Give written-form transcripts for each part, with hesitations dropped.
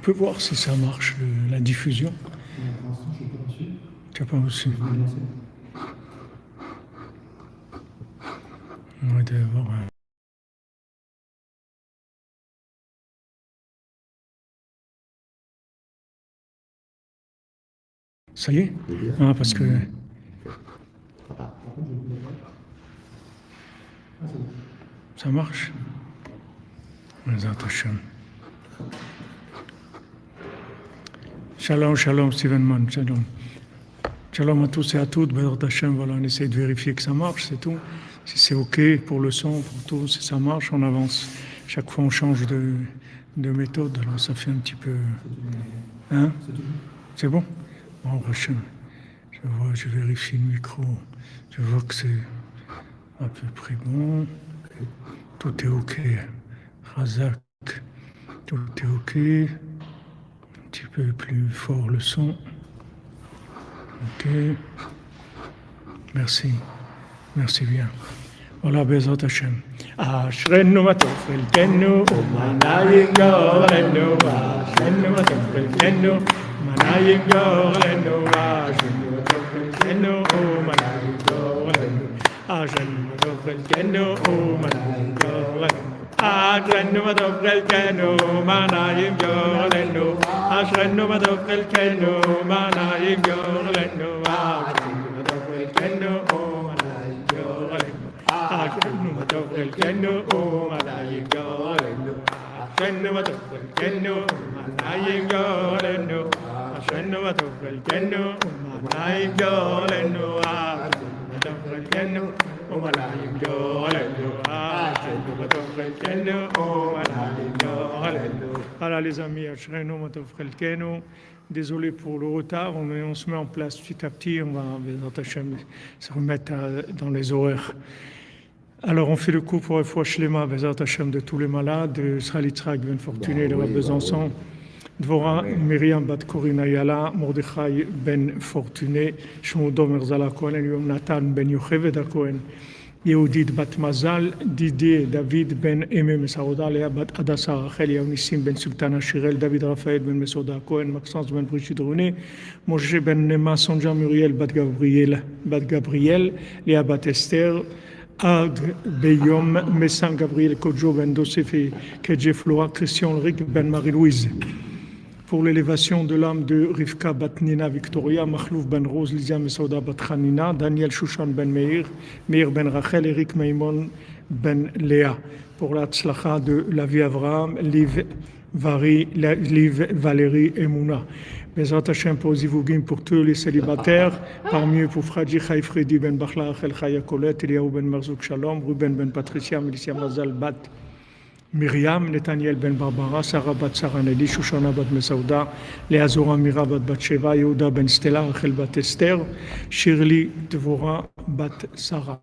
peux voir si ça marche, la diffusion. Tu n'as pas reçu. On va devoir... Ça y est? Ah, parce que... Ça marche? Shalom, shalom, Steven Mann, shalom. Shalom à tous et à toutes, Bézat Hashem, voilà, on essaie de vérifier que ça marche, c'est tout. Si c'est OK pour le son, pour tout, si ça marche, on avance. Chaque fois, on change de méthode, alors ça fait un petit peu... Hein? C'est bon? Bon, Hashem, je vérifie le micro, je vois que c'est à peu près bon. Tout est OK. Razak, tout est OK. Un petit peu plus fort le son. OK. Merci. Merci bien. Voilà, Bézat Hashem. Ashrenu ma tov chelkenu, u'manayim gorenu. Ashrenu ma tov chelkenu, u'manayim gorenu. Ashrenu ma tov chelkenu, u'manayim gorenu. Ashrenu ma tov chelkenu, u'manayim gorenu. Ashrenu ma tov chelkenu, u'manayim gorenu. Ashrenu ma tov chelkenu, u'manayim gorenu. Ashrenu ma tov chelkenu, u'manayim gorenu. Ashrenu ma tov chelkenu, u'manayim gorenu. Ashrenu ma tov chelkenu, u'manayim gorenu. Ashrenu ma tov chelkenu, u'manayim gorenu. Ashrenu ma tov chelkenu, u'manayim gorenu. Ashrenu ma tov chelkenu, u'manayim gorenu. Voilà les amis, Ashrenu ma tov chelkenu. Désolé pour le retard, on se met en place petit à petit, on va Bézat Hashem se remettre dans les horaires. Alors on fait le coup pour Refoua Shlema, Bézat Hashem, de tous les malades, de Israël Yitzhak Ben Fortuné, de Rav Besançon, Dvorah Myriam Bat Corina Yala, Mordechai Ben Fortuné, Shmuel Domer Zala Cohen, Eliom Nathan Ben Yocheved Cohen, Yehudit Bat Mazal, Didier David Ben Aimé Mesauda, Léa Bat Adassa Rachel, Yaonissim Ben Sultana Shirel, David Raphaël Ben Mesauda Cohen, Maxence Ben Brigitte René, Moshe Ben Nema Sonja Muriel Bat Gabriel, Léa Bat Esther, Ad Beyom Messan Gabriel Kodjo Ben Dosef et Kedje Flora, Christian Ulrich Ben Marie-Louise. Pour l'élévation de l'âme de Rivka Batnina Victoria, Mahlouf Ben Rose, Lizia Mesauda Batchanina, Daniel Shushan Ben Meir, Meir Ben Rachel, Eric Maimon Ben Léa. Pour la tzlacha de Lavi Avraham, Liv Valérie Emouna. Bézat Hashem pour Zivugim pour tous les célibataires, parmi eux pour Fradji Chai Fredi Ben Bachla, Rachel Chaya Colette, Eliaou Ben Marzouk Shalom, Ruben Ben Patricia, Milicia Mazal Bat Myriam, Nathaniel Ben Barbara, Sarah Bat Saraneli, Shoshana Bat Mesauda, Léa Zora Mira Bat Batsheva, Yehuda Ben Stella, Rachel Bat Esther, Shirley Dvorah Bat Sarah.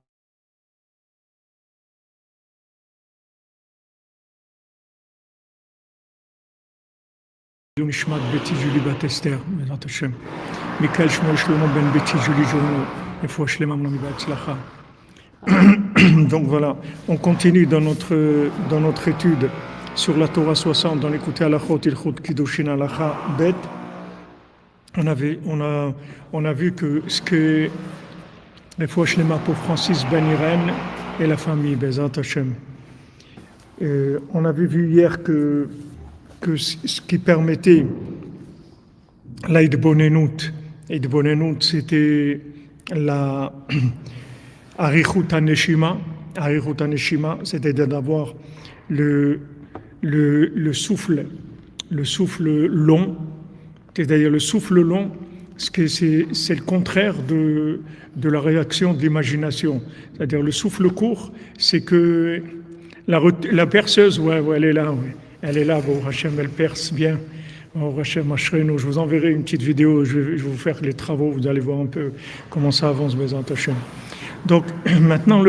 Nishmat Betty Julie Bat Esther, Bézat Hashem. Michael Shmuel Shlomo Ben Betty Julie Journo, Refoua Shlema Mlami Bat Tzlacha. Donc voilà, on continue dans notre étude sur la Torah 60, dans l'écouté Halachot, Ilchot, Kiddushin, Halacha, Bet. On a vu que ce que Refoua Shlema pour Francis Ben Irène et la famille, Bézat Hashem. On avait vu hier que ce qui permettait l'Aïd-Bonenout, c'était la Arichut HaNeshima, c'est-à-dire d'avoir le souffle long, c'est-à-dire le souffle long, c'est le contraire de la réaction de l'imagination. C'est-à-dire le souffle court, c'est que la perceuse, elle est là, ouais. Elle est là, bon, Hachem, elle perce bien. Bon, Hachem, Ashrenu, je vous enverrai une petite vidéo, je vais vous faire les travaux, vous allez voir un peu comment ça avance, Bézat Hashem. Donc, maintenant,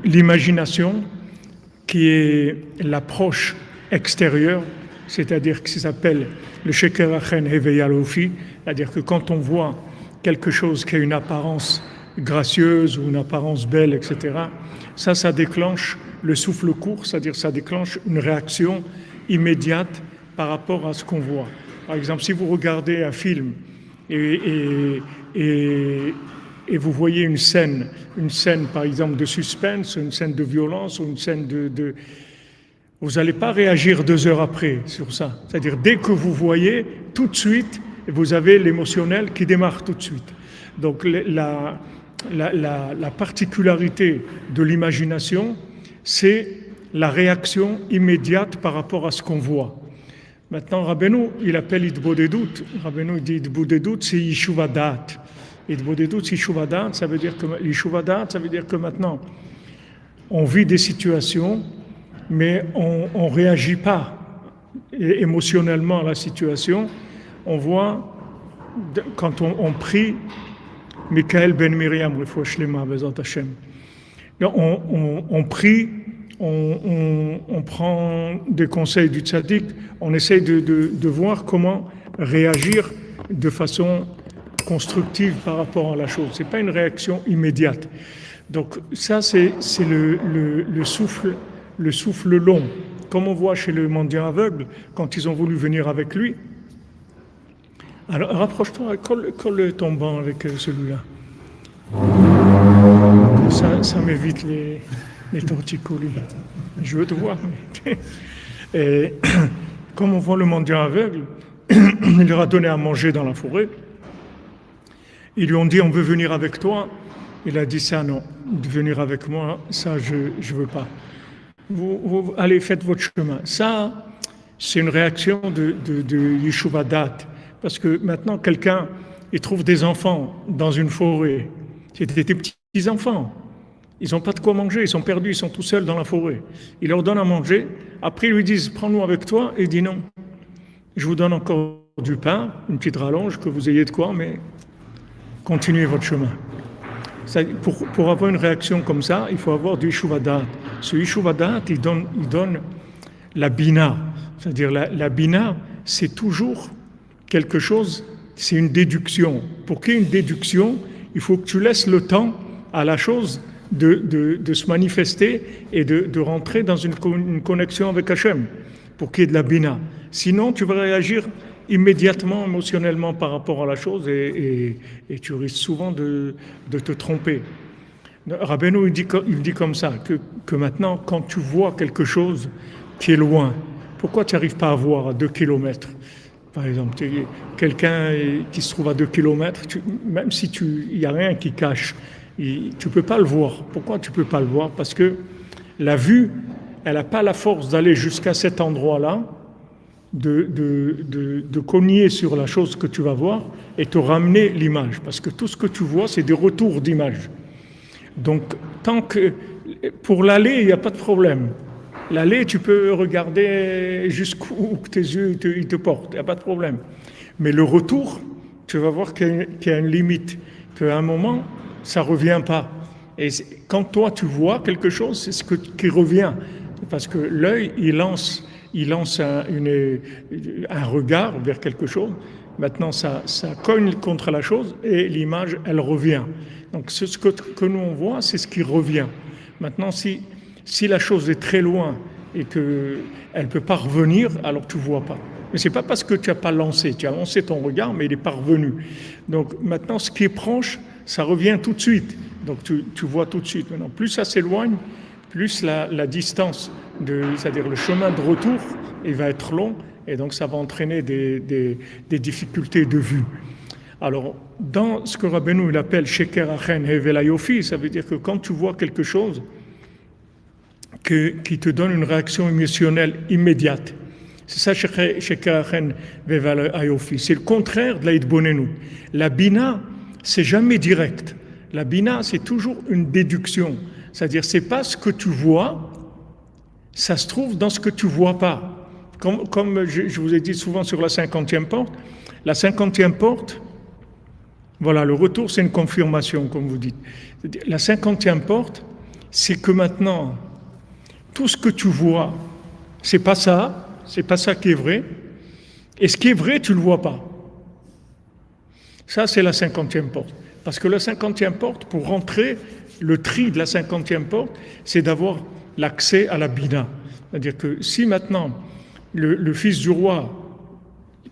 l'imagination, qui est l'approche extérieure, c'est-à-dire que ça s'appelle le Sheker Achen Hevei Alofi, c'est-à-dire que quand on voit quelque chose qui a une apparence gracieuse ou une apparence belle, etc., ça déclenche le souffle court, c'est-à-dire ça déclenche une réaction immédiate par rapport à ce qu'on voit. Par exemple, si vous regardez un film et vous voyez une scène par exemple de suspense, une scène de violence ou une scène de vous n'allez pas réagir 2 heures après sur ça. C'est-à-dire dès que vous voyez, tout de suite, vous avez l'émotionnel qui démarre tout de suite. Donc la particularité de l'imagination, c'est la réaction immédiate par rapport à ce qu'on voit. Maintenant, Rabbeinu, il appelle Idbodedut. Rabbeinu dit Idbodedut, c'est Yishuvadat. Idbodedut, c'est Yishuvadat, ça veut dire que maintenant, on vit des situations, mais on ne réagit pas émotionnellement à la situation. On voit, quand on prie, Michael Ben Miriam, on prie, on prend des conseils du tzaddik, on essaye de voir comment réagir de façon constructive par rapport à la chose. Ce n'est pas une réaction immédiate. Donc ça, c'est le souffle long. Comme on voit chez le mendiant aveugle, quand ils ont voulu venir avec lui. Alors rapproche-toi, colle ton banc avec celui-là. Ça m'évite les torticolis. Je veux te voir. Et comme on voit le mendiant aveugle, il leur a donné à manger dans la forêt. Ils lui ont dit, on veut venir avec toi. Il a dit ça, non, de venir avec moi, ça je ne veux pas. Vous allez, faites votre chemin. Ça, c'est une réaction de Yeshuvadat. Parce que maintenant, quelqu'un, il trouve des enfants dans une forêt. C'était des petits enfants. Ils n'ont pas de quoi manger, ils sont perdus, ils sont tout seuls dans la forêt. Il leur donne à manger. Après, ils lui disent, prends-nous avec toi. Et il dit non. Je vous donne encore du pain, une petite rallonge, que vous ayez de quoi, mais continuez votre chemin. Pour avoir une réaction comme ça, il faut avoir du Yeshuvadat. Ce Yeshuvadat, il donne la bina. C'est-à-dire la bina, c'est toujours quelque chose, c'est une déduction. Pour qu'il y ait une déduction, il faut que tu laisses le temps à la chose de se manifester et de rentrer dans une connexion avec Hachem, pour qu'il y ait de la bina. Sinon, tu vas réagir immédiatement, émotionnellement par rapport à la chose et tu risques souvent de te tromper. Rabbeinu, il dit comme ça, que maintenant, quand tu vois quelque chose qui est loin, pourquoi tu n'arrives pas à voir à 2 kilomètres? Par exemple, quelqu'un qui se trouve à 2 kilomètres, même si il n'y a rien qui cache, tu ne peux pas le voir. Pourquoi tu ne peux pas le voir? Parce que la vue, elle n'a pas la force d'aller jusqu'à cet endroit-là, de cogner sur la chose que tu vas voir et te ramener l'image. Parce que tout ce que tu vois, c'est des retours d'image. Donc, pour l'aller, il n'y a pas de problème. L'aller, tu peux regarder jusqu'où tes yeux ils te portent, il n'y a pas de problème. Mais le retour, tu vas voir qu'il y a une limite, qu'à un moment, ça ne revient pas. Et quand toi, tu vois quelque chose, c'est ce qui revient. Parce que l'œil, il lance un regard vers quelque chose. Maintenant, ça cogne contre la chose et l'image, elle revient. Donc, ce que nous, on voit, c'est ce qui revient. Maintenant, si la chose est très loin et qu'elle ne peut pas revenir, alors tu ne vois pas. Mais ce n'est pas parce que tu n'as pas lancé. Tu as lancé ton regard, mais il n'est pas revenu. Donc maintenant, ce qui est proche, ça revient tout de suite. Donc tu vois tout de suite. Maintenant, plus ça s'éloigne, plus la distance, c'est-à-dire le chemin de retour, il va être long. Et donc ça va entraîner des difficultés de vue. Alors, dans ce que Rabbeinu il appelle Sheker Achen Hevel Ayofi, ça veut dire que quand tu vois quelque chose qui te donne une réaction émotionnelle immédiate, c'est ça Sheker Achen Hevel Ayofi. C'est le contraire de la Idbonenu. La Bina, c'est jamais direct. La Bina, c'est toujours une déduction. C'est-à-dire, c'est pas ce que tu vois, ça se trouve dans ce que tu vois pas. Comme je vous ai dit souvent sur la 50e porte, la 50e porte, voilà, le retour, c'est une confirmation, comme vous dites. La 50e porte, c'est que maintenant, tout ce que tu vois, c'est pas ça qui est vrai, et ce qui est vrai, tu le vois pas. Ça, c'est la 50e porte. Parce que la 50e porte, pour rentrer, le tri de la 50e porte, c'est d'avoir l'accès à la Bina. C'est-à-dire que si maintenant, le fils du roi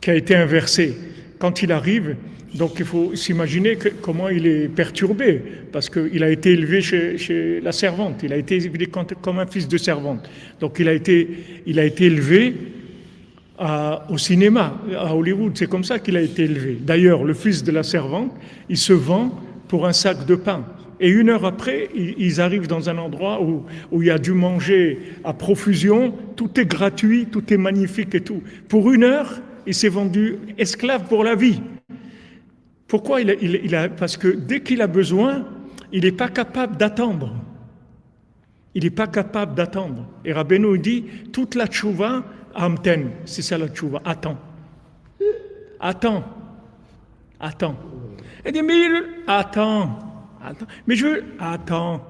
qui a été inversé, quand il arrive, donc il faut s'imaginer comment il est perturbé, parce qu'il a été élevé chez la servante, il a été élevé comme un fils de servante. Donc il a été élevé au cinéma, à Hollywood, c'est comme ça qu'il a été élevé. D'ailleurs, le fils de la servante, il se vend pour un sac de pain. Et 1 heure après, ils arrivent dans un endroit où il y a du manger à profusion, tout est gratuit, tout est magnifique et tout. Pour 1 heure, il s'est vendu esclave pour la vie. Pourquoi parce que dès qu'il a besoin, il n'est pas capable d'attendre. Il n'est pas capable d'attendre. Et Rabbeinu dit, toute la tchouva, amten, c'est ça la tchouva, attends. Attends. Il dit, mais attends. Mais je veux, attends.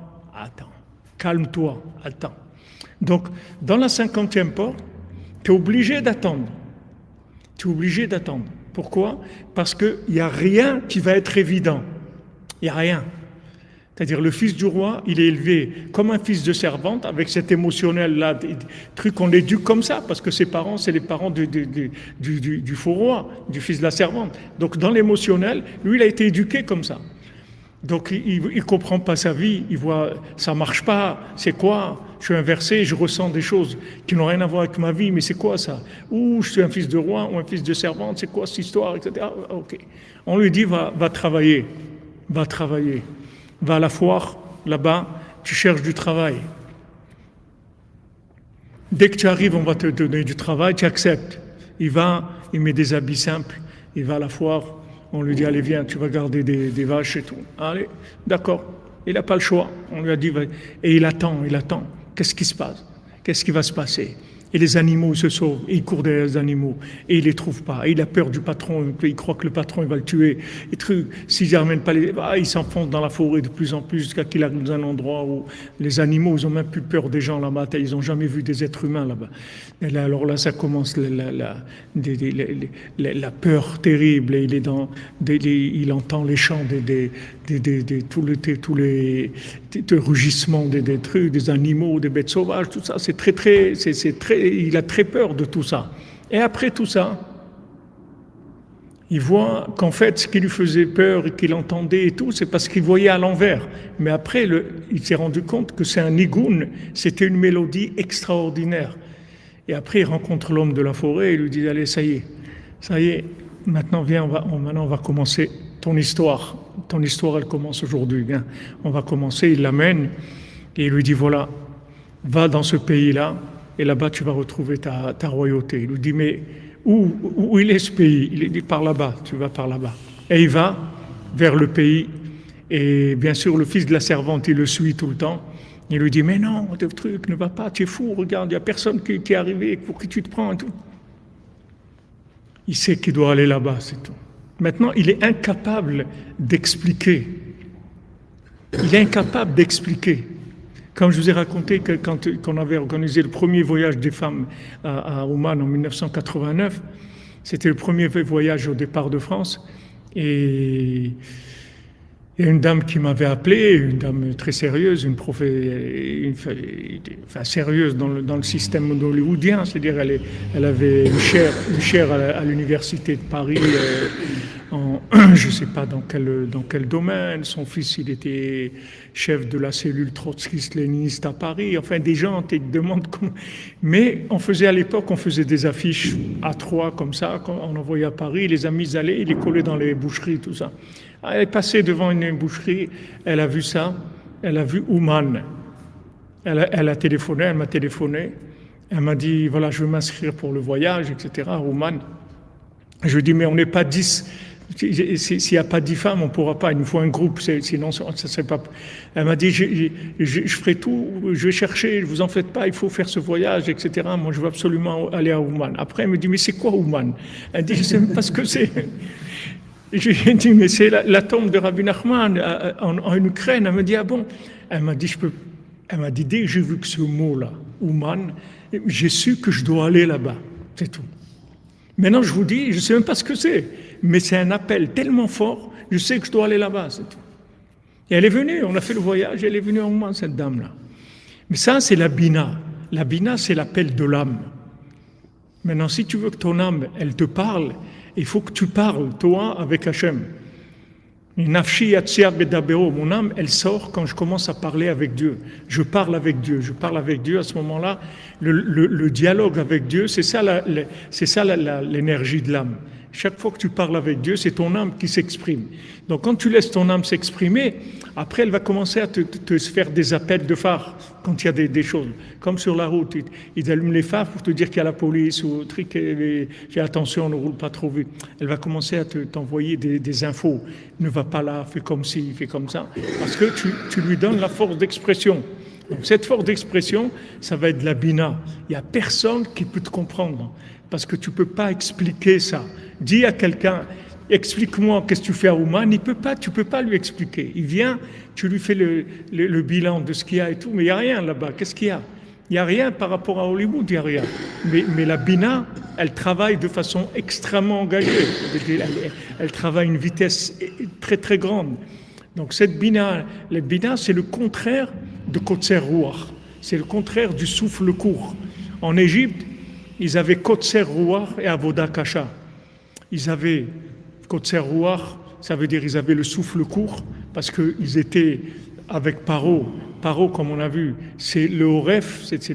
Calme-toi, attends. Donc, dans la 50e porte, tu es obligé d'attendre. Pourquoi? Parce qu'il n'y a rien qui va être évident. Il n'y a rien. C'est-à-dire le fils du roi, il est élevé comme un fils de servante, avec cet émotionnel-là, des trucs qu'on éduque comme ça, parce que ses parents, c'est les parents du faux roi, du fils de la servante. Donc dans l'émotionnel, lui, il a été éduqué comme ça. Donc il ne comprend pas sa vie, il voit, ça ne marche pas, c'est quoi? Je suis inversé, je ressens des choses qui n'ont rien à voir avec ma vie, mais c'est quoi ça? Ou je suis un fils de roi, ou un fils de servante, c'est quoi cette histoire, etc. Ok. On lui dit, va travailler. Va à la foire, là-bas, tu cherches du travail. Dès que tu arrives, on va te donner du travail, tu acceptes. Il met des habits simples, il va à la foire, on lui dit, allez viens, tu vas garder des vaches et tout. Allez, d'accord, il n'a pas le choix. On lui a dit, et il attend. Qu'est-ce qui se passe? Qu'est-ce qui va se passer? Et les animaux se sauvent, et il court derrière les animaux, et il les trouve pas, et il a peur du patron, il croit que le patron il va le tuer, et s'il n'amène pas il s'enfonce dans la forêt de plus en plus jusqu'à qu'il arrive dans un endroit où les animaux, ils ont même plus peur des gens là-bas, ils n'ont jamais vu des êtres humains là-bas. Et là, alors là, ça commence la peur terrible, et il entend les chants tous les rugissements des trucs, des animaux, des bêtes sauvages, tout ça, il a très peur de tout ça. Et après tout ça, il voit qu'en fait, ce qui lui faisait peur et qu'il entendait et tout, c'est parce qu'il voyait à l'envers. Mais après, il s'est rendu compte que c'est un nigoun, c'était une mélodie extraordinaire. Et après, il rencontre l'homme de la forêt et il lui dit, allez, ça y est, maintenant viens, on va commencer ton histoire. Ton histoire, elle commence aujourd'hui. Viens, on va commencer. Il l'amène et il lui dit, voilà, va dans ce pays-là et là-bas, tu vas retrouver ta royauté. Il lui dit, mais où il est ce pays? Il dit, par là-bas, tu vas par là-bas. Et il va vers le pays. Et bien sûr, le fils de la servante, il le suit tout le temps. Il lui dit, mais non, ce truc ne va pas, tu es fou, regarde, il n'y a personne qui est arrivé, pour qui tu te prends et tout. Il sait qu'il doit aller là-bas, c'est tout. Maintenant, il est incapable d'expliquer. Comme je vous ai raconté que quand on avait organisé le premier voyage des femmes à Oman en 1989, c'était le premier voyage au départ de France. Et il y a une dame qui m'avait appelé, une dame très sérieuse, sérieuse dans le système hollywoodien, c'est-à-dire elle avait une chaire à l'université de Paris, je ne sais pas dans quel domaine. Son fils, il était chef de la cellule trotskiste-léniniste à Paris. Enfin, des gens te demandent comment. Mais à l'époque, on faisait des affiches A3 comme ça, on envoyait à Paris, les amis allaient, ils les collaient dans les boucheries, tout ça. Elle est passée devant une boucherie, elle a vu ça, elle a vu Ouman. Elle m'a téléphoné, elle m'a dit, voilà, je veux m'inscrire pour le voyage, etc., Ouman. Je lui dis, mais on n'est pas 10. S'il n'y a pas 10 femmes, on ne pourra pas. Il nous faut un groupe, sinon ça ne serait pas. Elle m'a dit, je ferai tout, je vais chercher, ne vous en faites pas, il faut faire ce voyage, etc. Moi, je veux absolument aller à Ouman. Après, elle me dit, mais c'est quoi Ouman? Elle dit, je ne sais même pas ce que c'est. J'ai dit, mais c'est la tombe de Rabbi Nachman en Ukraine. Elle me dit, ah bon? Elle m'a dit, dès que j'ai vu que ce mot-là, Ouman, j'ai su que je dois aller là-bas. C'est tout. Maintenant, je vous dis, je ne sais même pas ce que c'est, mais c'est un appel tellement fort, je sais que je dois aller là-bas, c'est tout. Et elle est venue, on a fait le voyage, elle est venue en moi, cette dame-là. Mais ça, c'est la bina. La bina, c'est l'appel de l'âme. Maintenant, si tu veux que ton âme, elle te parle, il faut que tu parles, toi, avec Hachem. Nafshi yatsiar bedabero, mon âme, elle sort quand je commence à parler avec Dieu. Je parle avec Dieu, à ce moment-là. Le dialogue avec Dieu, c'est ça l'énergie de l'âme. Chaque fois que tu parles avec Dieu, c'est ton âme qui s'exprime. Donc quand tu laisses ton âme s'exprimer, après elle va commencer à te faire des appels de phare quand il y a des choses. Comme sur la route, ils allument les phares pour te dire qu'il y a la police ou truc, fais attention, ne roule pas trop vite. Elle va commencer à t'envoyer des infos. Ne va pas là, fais comme ci, fais comme ça. Parce que tu lui donnes la force d'expression. Donc cette force d'expression, ça va être de la bina. Il n'y a personne qui peut te comprendre. Parce que tu ne peux pas expliquer ça. Dis à quelqu'un, explique-moi qu'est-ce que tu fais à Ouman, tu ne peux pas lui expliquer. Il vient, tu lui fais le bilan de ce qu'il y a et tout, mais il n'y a rien là-bas. Qu'est-ce qu'il y a? Il n'y a rien par rapport à Hollywood, il n'y a rien. Mais la bina, elle travaille de façon extrêmement engagée. Elle travaille à une vitesse très très grande. Donc cette bina, la bina, c'est le contraire de Kotser Ruach. C'est le contraire du souffle court. En Égypte, ils avaient Kotser Ruach et Avoda Kasha. Ils avaient Kotser Ruach, ça veut dire ils avaient le souffle court, parce qu'ils étaient avec Paro. Paro, comme on a vu, c'est le Horef, c'est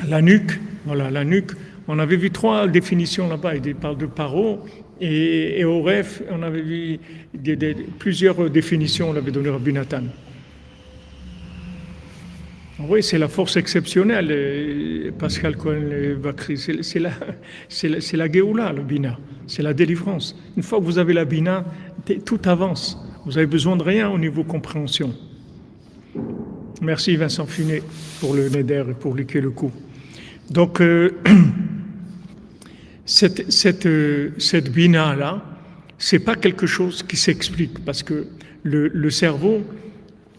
la nuque. Voilà, la nuque. On avait vu 3 définitions là-bas. Il parle de Paro et Horef. On avait vu plusieurs définitions, on l'avait donné à Rabbi Nathan. Oui, c'est la force exceptionnelle, Pascal Cohen-Bakri. C'est la Géoula, le Bina. C'est la délivrance. Une fois que vous avez la Bina, tout avance. Vous n'avez besoin de rien au niveau compréhension. Merci Vincent Funet pour le Neder et pour liquer le coup. Donc, cette Bina-là, c'est pas quelque chose qui s'explique parce que le cerveau,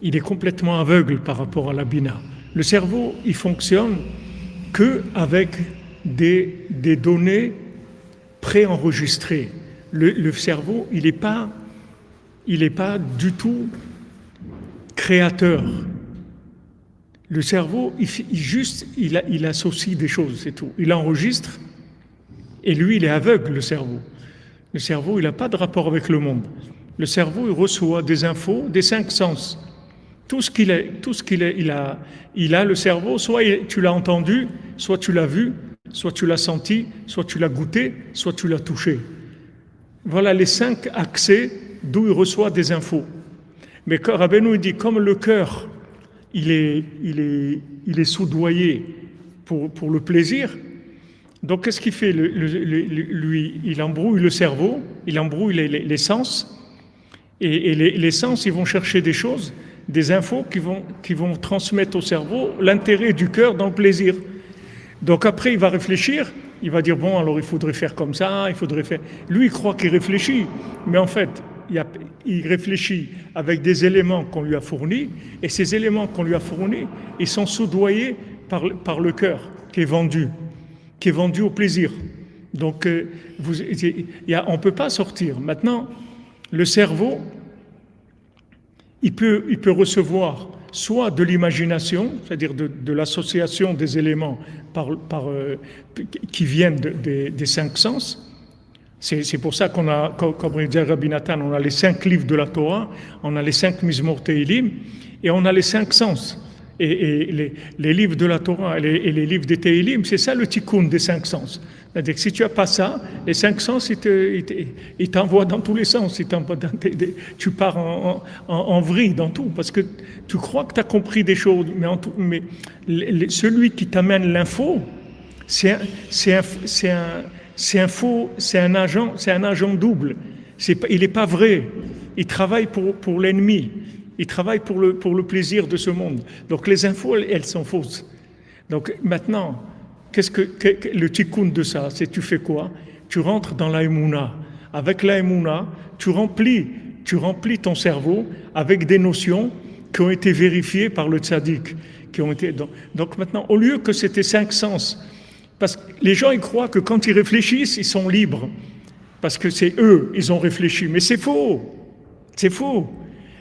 il est complètement aveugle par rapport à la Bina. Le cerveau, il fonctionne qu'avec des données préenregistrées. Le cerveau, il n'est pas du tout créateur. Le cerveau, il associe des choses, c'est tout. Il enregistre et lui, il est aveugle, le cerveau. Le cerveau, il n'a pas de rapport avec le monde. Le cerveau, il reçoit des infos des 5 sens. Tout ce qu'il a, le cerveau, soit tu l'as entendu, soit tu l'as vu, soit tu l'as senti, soit tu l'as goûté, soit tu l'as touché. Voilà les 5 accès d'où il reçoit des infos. Mais Rabbeinu dit, comme le cœur, il est soudoyé pour le plaisir, donc qu'est-ce qu'il fait lui, il embrouille le cerveau, il embrouille les sens, et les sens, ils vont chercher des choses, des infos qui vont transmettre au cerveau l'intérêt du cœur dans le plaisir. Donc après, il va réfléchir, il va dire, bon, alors il faudrait faire comme ça, il faudrait faire... Lui, il croit qu'il réfléchit, mais en fait, il réfléchit avec des éléments qu'on lui a fournis, et ces éléments qu'on lui a fournis, ils sont soudoyés par le cœur, qui est vendu au plaisir. Donc, on ne peut pas sortir. Maintenant, le cerveau, il peut recevoir soit de l'imagination, c'est-à-dire de l'association des éléments qui viennent des 5 sens. C'est pour ça qu'on a, comme dit Rabbi Nathan, on a les 5 livres de la Torah, on a les 5 Mizmor Tehilim, et on a les 5 sens. Et les livres de la Torah et les livres des Tehilim, c'est ça le tikkun des 5 sens. C'est-à-dire que si tu n'as pas ça, les 5 sens, ils t'envoient dans tous les sens. Tu pars en vrille dans tout, parce que tu crois que tu as compris des choses, mais celui qui t'amène l'info, c'est un agent double. Il n'est pas vrai. Il travaille pour l'ennemi. Il travaille pour le plaisir de ce monde. Donc les infos, elles sont fausses. Donc maintenant, qu'est-ce que le tikkun de ça? C'est tu fais quoi? Tu rentres dans la Emouna. Avec la Emouna, tu remplis ton cerveau avec des notions qui ont été vérifiées par le tzaddik. Donc maintenant, au lieu que c'était 5 sens, parce que les gens ils croient que quand ils réfléchissent, ils sont libres. Parce que c'est eux, ils ont réfléchi. Mais c'est faux. C'est faux.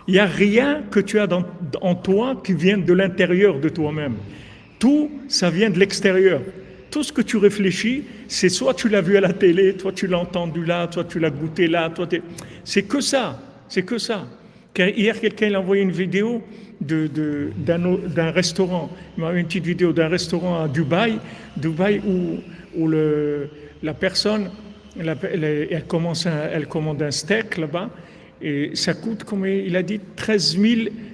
Il n'y a rien que tu as en toi qui vient de l'intérieur de toi-même. Tout, ça vient de l'extérieur. Tout ce que tu réfléchis, c'est soit tu l'as vu à la télé, toi tu l'as entendu là, toi tu l'as goûté là, c'est que ça, c'est que ça. Car hier, quelqu'un a envoyé une vidéo d'un restaurant. Il m'a envoyé une petite vidéo d'un restaurant à Dubaï où la personne, elle commande un steak là-bas, et ça coûte, comme il a dit, 13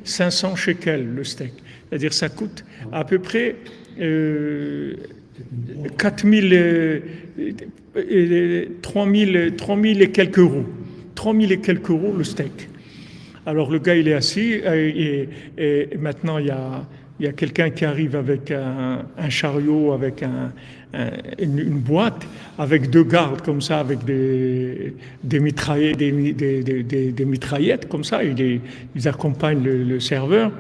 500 shekels le steak. C'est-à-dire ça coûte à peu près 3 000 et quelques euros. 3 000 et quelques euros le steak. Alors le gars, il est assis et maintenant il y a quelqu'un qui arrive avec un chariot, avec une boîte, avec 2 gardes comme ça, avec des mitraillettes comme ça. Ils accompagnent le serveur.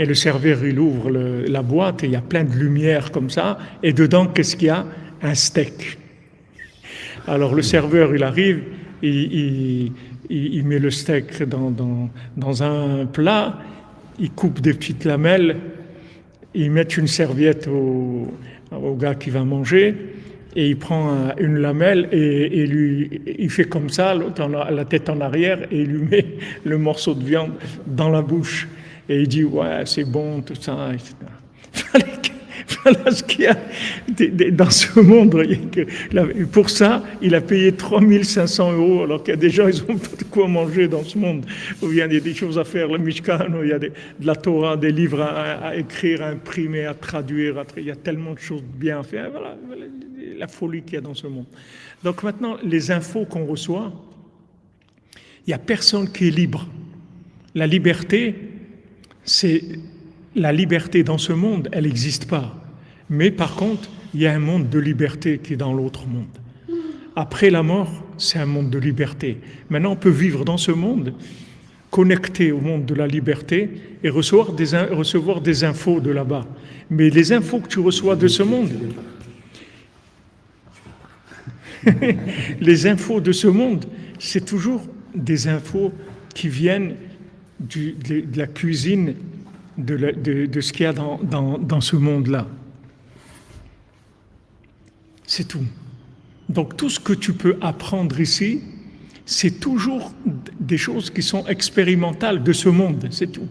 Et le serveur, il ouvre la boîte et il y a plein de lumière comme ça. Et dedans, qu'est-ce qu'il y a? Un steak. Alors le serveur, il arrive, il met le steak dans un plat, il coupe des petites lamelles, il met une serviette au gars qui va manger, et il prend une lamelle et il fait comme ça, l'autre la tête en arrière, et il lui met le morceau de viande dans la bouche. Et il dit, ouais, c'est bon, tout ça, etc. Voilà ce qu'il y a dans ce monde. Pour ça, il a payé 3 500 €, alors qu'il y a des gens, ils n'ont pas de quoi manger dans ce monde. Il y a des choses à faire, le Mishkan, il y a de la Torah, des livres à écrire, à imprimer, à traduire. Il y a tellement de choses bien à faire. Voilà la folie qu'il y a dans ce monde. Donc maintenant, les infos qu'on reçoit, il n'y a personne qui est libre. La liberté dans ce monde, elle n'existe pas. Mais par contre, il y a un monde de liberté qui est dans l'autre monde. Après la mort, c'est un monde de liberté. Maintenant, on peut vivre dans ce monde, connecté au monde de la liberté et recevoir des infos de là-bas. Mais les infos que tu reçois de ce monde, les infos de ce monde, c'est toujours des infos qui viennent de la cuisine de ce qu'il y a dans ce monde-là. C'est tout. Donc tout ce que tu peux apprendre ici, c'est toujours des choses qui sont expérimentales de ce monde, c'est tout.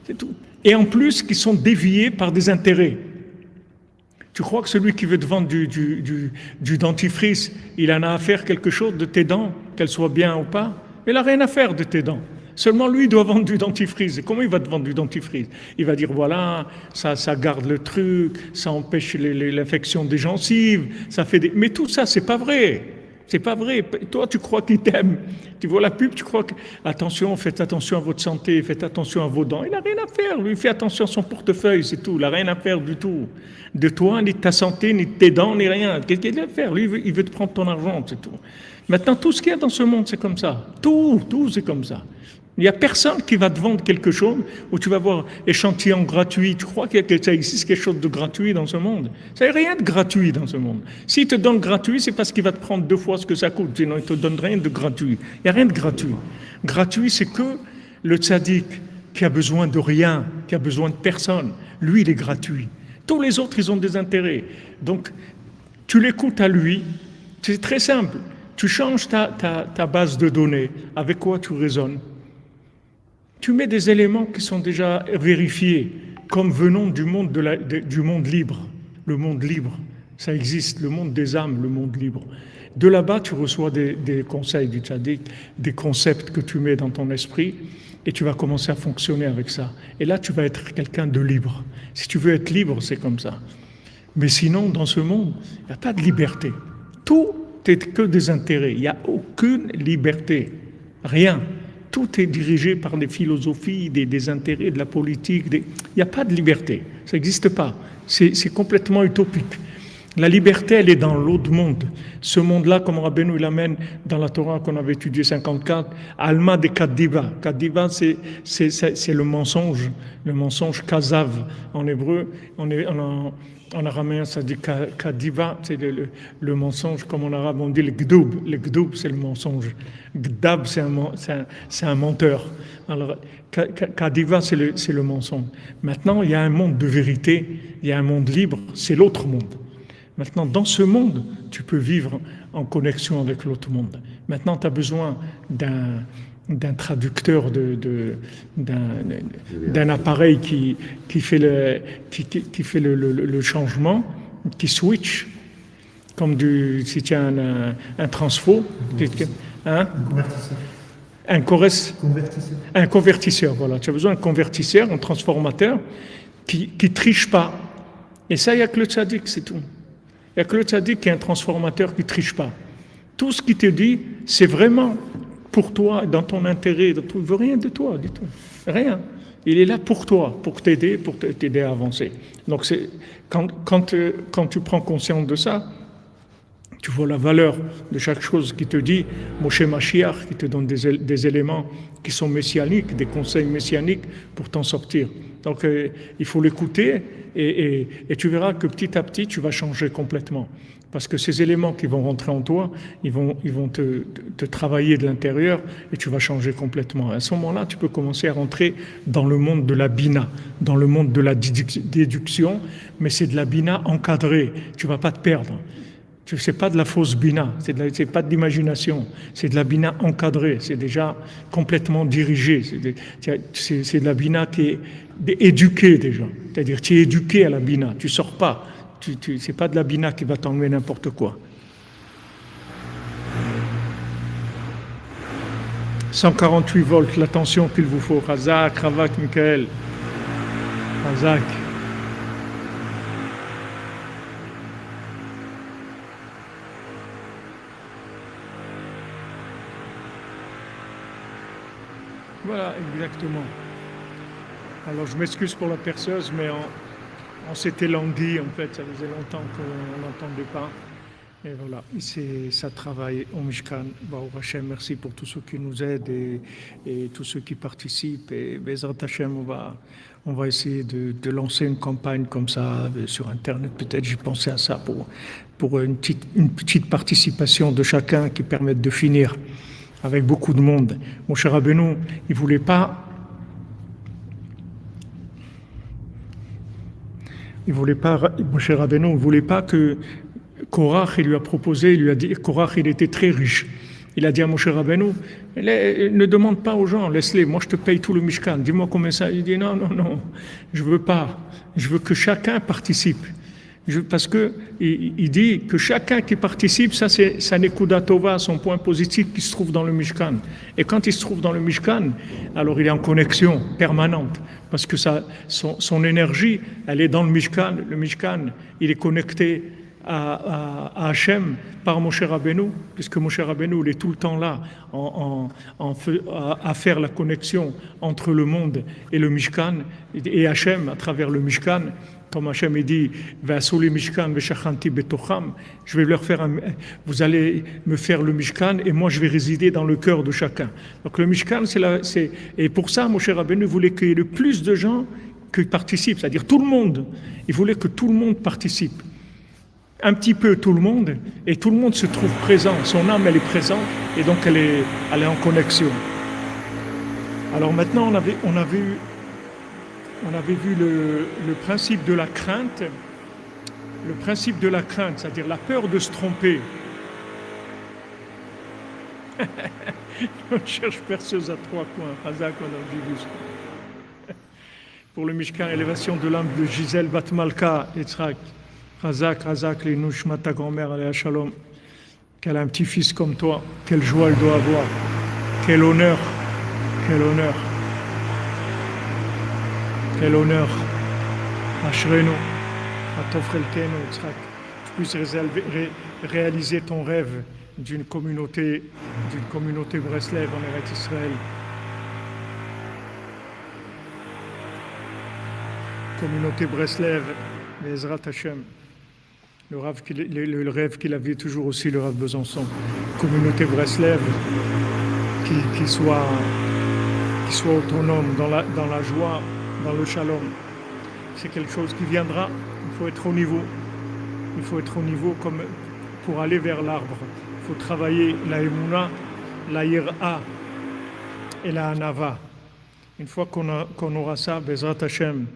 C'est tout. Et en plus, qui sont déviées par des intérêts. Tu crois que celui qui veut te vendre du dentifrice, il en a à faire quelque chose de tes dents, qu'elles soient bien ou pas? Il n'a rien à faire de tes dents. Seulement lui, il doit vendre du dentifrice. Et comment il va te vendre du dentifrice? Il va dire, voilà, ça garde le truc, ça empêche l'infection des gencives, ça fait des... Mais tout ça, c'est pas vrai. C'est pas vrai. Toi, tu crois qu'il t'aime. Tu vois la pub, tu crois que... Attention, faites attention à votre santé, faites attention à vos dents. Il n'a rien à faire. Lui, il fait attention à son portefeuille, c'est tout. Il n'a rien à faire du tout. De toi, ni de ta santé, ni de tes dents, ni rien. Qu'est-ce qu'il a à faire? Lui, il veut te prendre ton argent, c'est tout. Maintenant, tout ce qu'il y a dans ce monde, c'est comme ça. Tout, c'est comme ça. Il n'y a personne qui va te vendre quelque chose où tu vas voir échantillon gratuit. Tu crois que ça existe quelque chose de gratuit dans ce monde? Ça n'y a rien de gratuit dans ce monde. S'il te donne gratuit, c'est parce qu'il va te prendre 2 fois ce que ça coûte. Sinon, il ne te donne rien de gratuit. Il n'y a rien de gratuit. Gratuit, c'est que le tzaddik qui a besoin de rien, qui a besoin de personne. Lui, il est gratuit. Tous les autres, ils ont des intérêts. Donc, tu l'écoutes à lui. C'est très simple. Tu changes ta base de données. Avec quoi tu raisonnes? Tu mets des éléments qui sont déjà vérifiés, comme venant du monde, du monde libre. Le monde libre, ça existe, le monde des âmes, le monde libre. De là-bas, tu reçois des conseils du tzaddik, des concepts que tu mets dans ton esprit, et tu vas commencer à fonctionner avec ça. Et là, tu vas être quelqu'un de libre. Si tu veux être libre, c'est comme ça. Mais sinon, dans ce monde, il n'y a pas de liberté. Tout n'est que des intérêts. Il n'y a aucune liberté. Rien. Tout est dirigé par des philosophies, des intérêts, de la politique. Il n'y a pas de liberté. Ça n'existe pas. C'est complètement utopique. La liberté, elle est dans l'autre monde. Ce monde-là, comme Rabbeinu l'amène dans la Torah qu'on avait étudié 54, Alma de Kadiva. Kadiva, c'est le mensonge kazav en hébreu. En araméen, ça dit Kadiva, c'est le mensonge. Comme en arabe, on dit le gdoub. Le gdoub, c'est le mensonge. Gdab, c'est un menteur. Alors, Kadiva, c'est le mensonge. Maintenant, il y a un monde de vérité, il y a un monde libre, c'est l'autre monde. Maintenant, dans ce monde, tu peux vivre en connexion avec l'autre monde. Maintenant, tu as besoin d'un traducteur, d'un appareil qui fait le changement, qui switch, comme si tu as un transfo, un convertisseur. Voilà, tu as besoin d'un convertisseur, un transformateur qui triche pas. Et ça, il n'y a que le tzaddik, c'est tout. Il n'y a que le tzaddik qui est un transformateur qui ne triche pas. Tout ce qu'il te dit, c'est vraiment pour toi, dans ton intérêt. Il ne veut rien de toi, du tout. Rien. Il est là pour toi, pour t'aider à avancer. Donc, quand tu prends conscience de ça, tu vois la valeur de chaque chose qui te dit, Moshe Mashiach, qui te donne des éléments qui sont messianiques, des conseils messianiques pour t'en sortir. Donc, il faut l'écouter et tu verras que petit à petit, tu vas changer complètement. Parce que ces éléments qui vont rentrer en toi, ils vont te travailler de l'intérieur et tu vas changer complètement. À ce moment-là, tu peux commencer à rentrer dans le monde de la bina, dans le monde de la déduction, mais c'est de la bina encadrée. Tu ne vas pas te perdre. C'est pas de la fausse bina, c'est pas de l'imagination, c'est de la bina encadrée, c'est déjà complètement dirigé, c'est de la bina qui est éduquée déjà, c'est-à-dire tu es éduqué à la bina, tu sors pas, c'est pas de la bina qui va t'enlever n'importe quoi. 148 volts, la tension qu'il vous faut, Razak, Ravak, Michael, Razak. Voilà, exactement. Alors, je m'excuse pour la perceuse, mais on s'était langui, en fait, ça faisait longtemps qu'on n'entendait pas. Et voilà, ça travaille au Mishkan. Baruch Hashem, merci pour tous ceux qui nous aident et tous ceux qui participent. Et Bezrat Hashem, on va essayer de lancer une campagne comme ça sur Internet. Peut-être j'ai pensé à ça pour une petite participation de chacun qui permette de finir avec beaucoup de monde. Mon cher Rabbeinu, il voulait pas, mon cher Rabbeinu, il voulait pas que Korach, il lui a proposé, il lui a dit, Korach, il était très riche. Il a dit à Moshe Rabbeinu, ne demande pas aux gens, laisse-les, moi je te paye tout le Mishkan, dis-moi combien ça. Il dit non, je veux pas, je veux que chacun participe. Parce que il dit que chacun qui participe, ça c'est sa nekuda tova, son point positif qui se trouve dans le Mishkan. Et quand il se trouve dans le Mishkan, alors il est en connexion permanente, parce que son énergie, elle est dans le Mishkan. Le Mishkan, il est connecté à Hachem par Moshe Rabbeinu, puisque Moshe Rabbeinu il est tout le temps là à faire la connexion entre le monde et le Mishkan, et Hachem à travers le Mishkan. Comme Hachem dit, je vais leur faire vous allez me faire le Mishkan et moi je vais résider dans le cœur de chacun. Donc le Mishkan, et pour ça, Moshe Rabbeinu voulait qu'il y ait le plus de gens qui participent, c'est-à-dire tout le monde. Il voulait que tout le monde participe. Un petit peu tout le monde, et tout le monde se trouve présent. Son âme, elle est présente, et donc elle est en connexion. Alors maintenant, on avait vu le principe de la crainte. Le principe de la crainte, c'est-à-dire la peur de se tromper. On cherche perceuse à 3 coins. Hazak, on a vu. Pour le Mishkan, élévation de l'âme de Gisèle Batmalka, Yitzhak. Razak, les Nushma, ta grand-mère, Aléa Shalom. Qu'elle a un petit-fils comme toi. Quelle joie elle doit avoir. Quel honneur. Quel honneur. Quel honneur. Ashrenu, Atofrelkenu, Yitzhak. Tu puisses réaliser ton rêve d'une communauté Breslev en Eretz Israël. Communauté Breslev, Bezrat Hashem. le rêve qu'il avait toujours aussi, le Rav Besançon, communauté Breslev, qui soit autonome dans la joie, dans le shalom. C'est quelque chose qui viendra. Il faut être au niveau. Il faut être au niveau comme pour aller vers l'arbre. Il faut travailler la Emouna, la Yira et la Hanava. Une fois qu'on aura ça, Bezrat Hashem,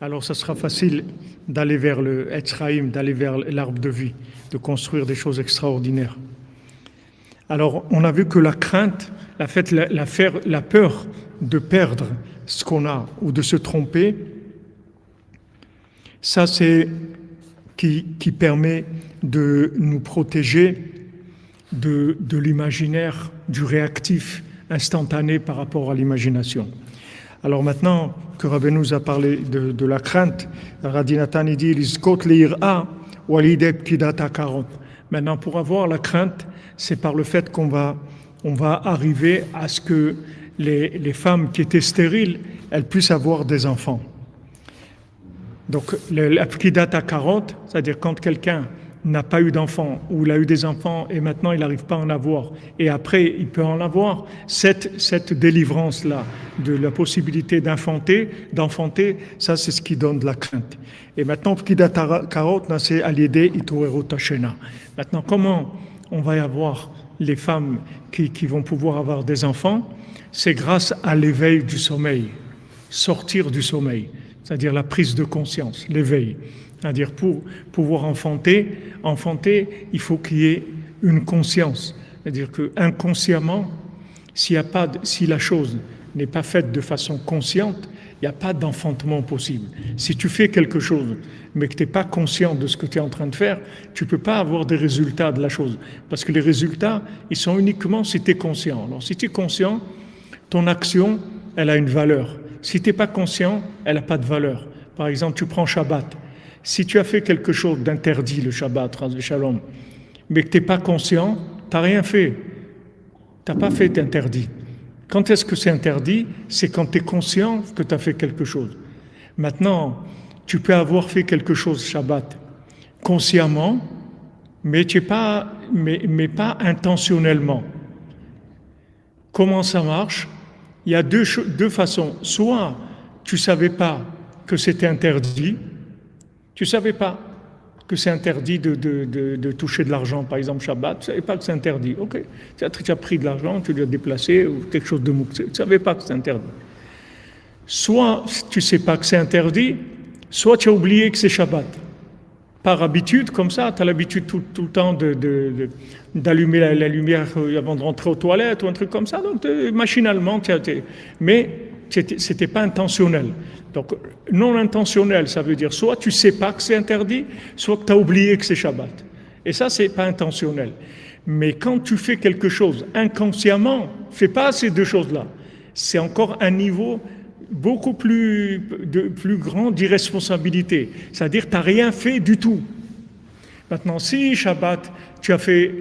alors ça sera facile d'aller vers le Etzraïm, d'aller vers l'arbre de vie, de construire des choses extraordinaires. Alors, on a vu que la crainte, la peur de perdre ce qu'on a ou de se tromper, ça c'est qui permet de nous protéger de l'imaginaire, du réactif instantané par rapport à l'imagination. Alors maintenant que Rabbi nous a parlé de la crainte, Rabbi Nathan dit Rizkot le'ira ou alideh pkidat hakaron. Maintenant, pour avoir la crainte, c'est par le fait qu'on va arriver à ce que les femmes qui étaient stériles, elles puissent avoir des enfants. Donc, la pkidat hakaron, c'est-à-dire quand quelqu'un n'a pas eu d'enfant, ou il a eu des enfants et maintenant il n'arrive pas à en avoir, et après il peut en avoir, cette délivrance-là de la possibilité d'enfanter, ça c'est ce qui donne de la crainte. Et maintenant, Pkidat Karot, c'est Aliédé Itorero Tashena. Maintenant, comment on va y avoir les femmes qui vont pouvoir avoir des enfants? C'est grâce à l'éveil du sommeil, sortir du sommeil, c'est-à-dire la prise de conscience, l'éveil. C'est-à-dire pour pouvoir enfanter, il faut qu'il y ait une conscience. C'est-à-dire que inconsciemment, si la chose n'est pas faite de façon consciente, il n'y a pas d'enfantement possible. Si tu fais quelque chose, mais que tu n'es pas conscient de ce que tu es en train de faire, tu ne peux pas avoir des résultats de la chose. Parce que les résultats, ils sont uniquement si tu es conscient. Alors si tu es conscient, ton action, elle a une valeur. Si tu n'es pas conscient, elle n'a pas de valeur. Par exemple, tu prends Shabbat. Si tu as fait quelque chose d'interdit, le Shabbat, le Shalom, mais que tu n'es pas conscient, tu n'as rien fait. Tu n'as pas fait interdit. Quand est-ce que c'est interdit? C'est quand tu es conscient que tu as fait quelque chose. Maintenant, tu peux avoir fait quelque chose Shabbat consciemment, mais pas intentionnellement. Comment ça marche? Il y a deux façons. Soit tu ne savais pas que c'était interdit, tu ne savais pas que c'est interdit de toucher de l'argent, par exemple Shabbat, tu ne savais pas que c'est interdit. Ok, tu as pris de l'argent, tu l'as déplacé ou quelque chose de moukse, tu ne savais pas que c'est interdit. Soit tu ne sais pas que c'est interdit, soit tu as oublié que c'est Shabbat. Par habitude, comme ça, tu as l'habitude tout le temps d'allumer la lumière avant de rentrer aux toilettes ou un truc comme ça, donc machinalement, mais ce n'était pas intentionnel. Donc, non intentionnel, ça veut dire soit tu ne sais pas que c'est interdit, soit que tu as oublié que c'est Shabbat. Et ça, ce n'est pas intentionnel. Mais quand tu fais quelque chose inconsciemment, fais pas ces deux choses-là. C'est encore un niveau beaucoup plus grand d'irresponsabilité. C'est-à-dire que tu n'as rien fait du tout. Maintenant, si Shabbat, tu as fait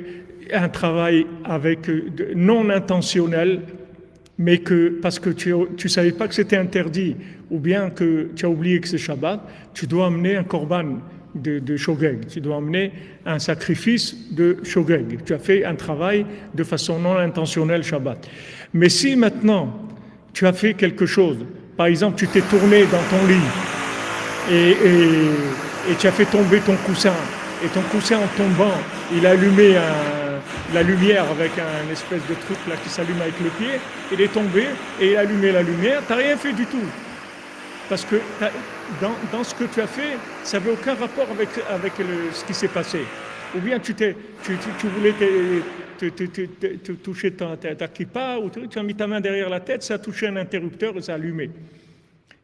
un travail non intentionnel, mais parce que tu ne savais pas que c'était interdit, ou bien que tu as oublié que c'est Shabbat, tu dois amener un korban de shogeg, tu dois amener un sacrifice de shogeg. Tu as fait un travail de façon non intentionnelle Shabbat. Mais si maintenant tu as fait quelque chose, par exemple tu t'es tourné dans ton lit et tu as fait tomber ton coussin, et ton coussin en tombant, il a allumé la lumière avec un espèce de truc là qui s'allume avec le pied, il est tombé et il a allumé la lumière, tu n'as rien fait du tout. Parce que dans ce que tu as fait, ça n'avait aucun rapport avec ce qui s'est passé. Ou bien tu voulais te toucher ta kippa, ou tu as mis ta main derrière la tête, ça a touché un interrupteur et ça a allumé.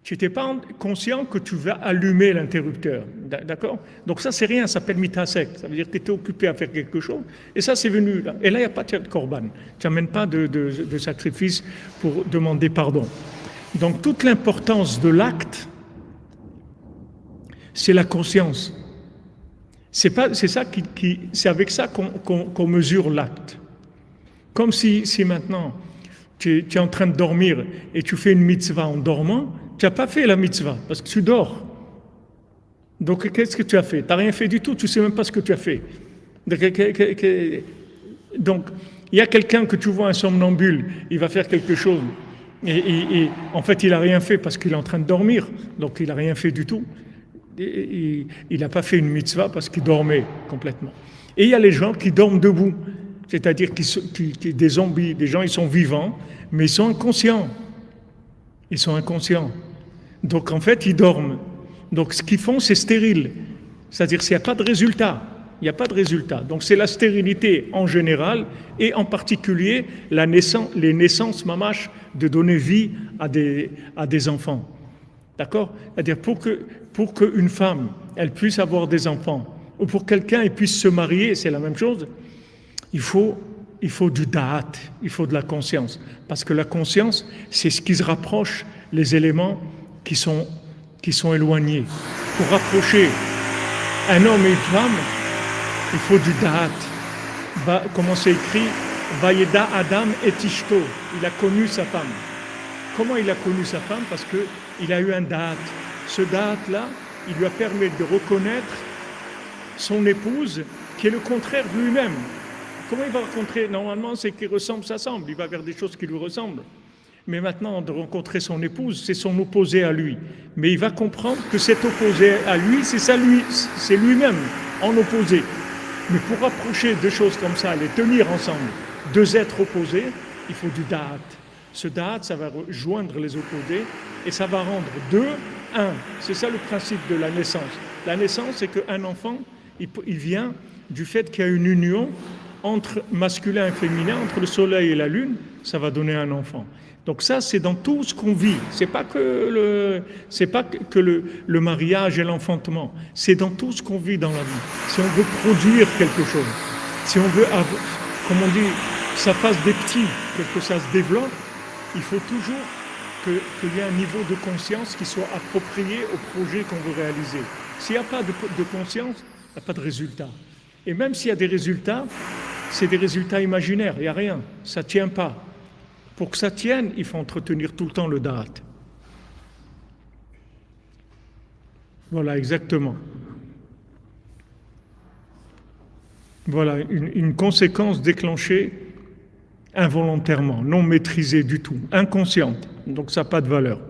Tu n'étais pas conscient que tu vas allumer l'interrupteur, d'accord? Donc ça, c'est rien, ça s'appelle mitasek. Ça veut dire que tu étais occupé à faire quelque chose, et ça, c'est venu là. Et là, il n'y a pas de korban. Tu n'amènes pas de sacrifice pour demander pardon. Donc toute l'importance de l'acte, c'est la conscience. C'est avec ça qu'on mesure l'acte. Comme si maintenant, tu es en train de dormir et tu fais une mitzvah en dormant, tu n'as pas fait la mitzvah parce que tu dors. Donc, qu'est-ce que tu as fait? Tu n'as rien fait du tout, tu ne sais même pas ce que tu as fait. Donc, il y a quelqu'un que tu vois, un somnambule, il va faire quelque chose, et en fait, il n'a rien fait parce qu'il est en train de dormir, donc il n'a rien fait du tout. Il n'a pas fait une mitzvah parce qu'il dormait complètement. Et il y a les gens qui dorment debout, c'est-à-dire des zombies, des gens, ils sont vivants, mais ils sont inconscients. Ils sont inconscients. Donc, en fait, ils dorment. Donc, ce qu'ils font, c'est stérile. C'est-à-dire qu'il n'y a pas de résultat. Il n'y a pas de résultat. Donc, c'est la stérilité en général et en particulier les naissances mamaches de donner vie à des enfants. D'accord? C'est-à-dire pour qu'une femme, elle puisse avoir des enfants, ou pour quelqu'un, il puisse se marier, c'est la même chose, il faut du da'at, il faut de la conscience. Parce que la conscience, c'est ce qui se rapproche les éléments qui sont éloignés. Pour rapprocher un homme et une femme, il faut du da'at. Comment c'est écrit? Vayeda Adam et Ishto. Il a connu sa femme. Comment il a connu sa femme? Parce qu'il a eu un da'at. Ce da'at-là, il lui a permis de reconnaître son épouse, qui est le contraire de lui-même. Comment il va rencontrer? Normalement, c'est qu'il ressemble, s'assemble. Il va vers des choses qui lui ressemblent. Mais maintenant, de rencontrer son épouse, c'est son opposé à lui. Mais il va comprendre que cet opposé à lui, c'est lui-même, en opposé. Mais pour rapprocher deux choses comme ça, les tenir ensemble, deux êtres opposés, il faut du da'at. Ce da'at, ça va joindre les opposés et ça va rendre deux, un. C'est ça le principe de la naissance. La naissance, c'est qu'un enfant, il vient du fait qu'il y a une union entre masculin et féminin, entre le soleil et la lune, ça va donner un enfant. Donc ça, c'est dans tout ce qu'on vit. C'est pas que le mariage et l'enfantement. C'est dans tout ce qu'on vit dans la vie. Si on veut produire quelque chose, si on veut, comme on dit, que ça fasse des petits, que ça se développe, il faut toujours qu'il y ait un niveau de conscience qui soit approprié au projet qu'on veut réaliser. S'il n'y a pas de conscience, il n'y a pas de résultat. Et même s'il y a des résultats, c'est des résultats imaginaires, il n'y a rien, ça ne tient pas. Pour que ça tienne, il faut entretenir tout le temps le da'at. Voilà, exactement. Voilà, une conséquence déclenchée involontairement, non maîtrisée du tout, inconsciente. Donc ça n'a pas de valeur.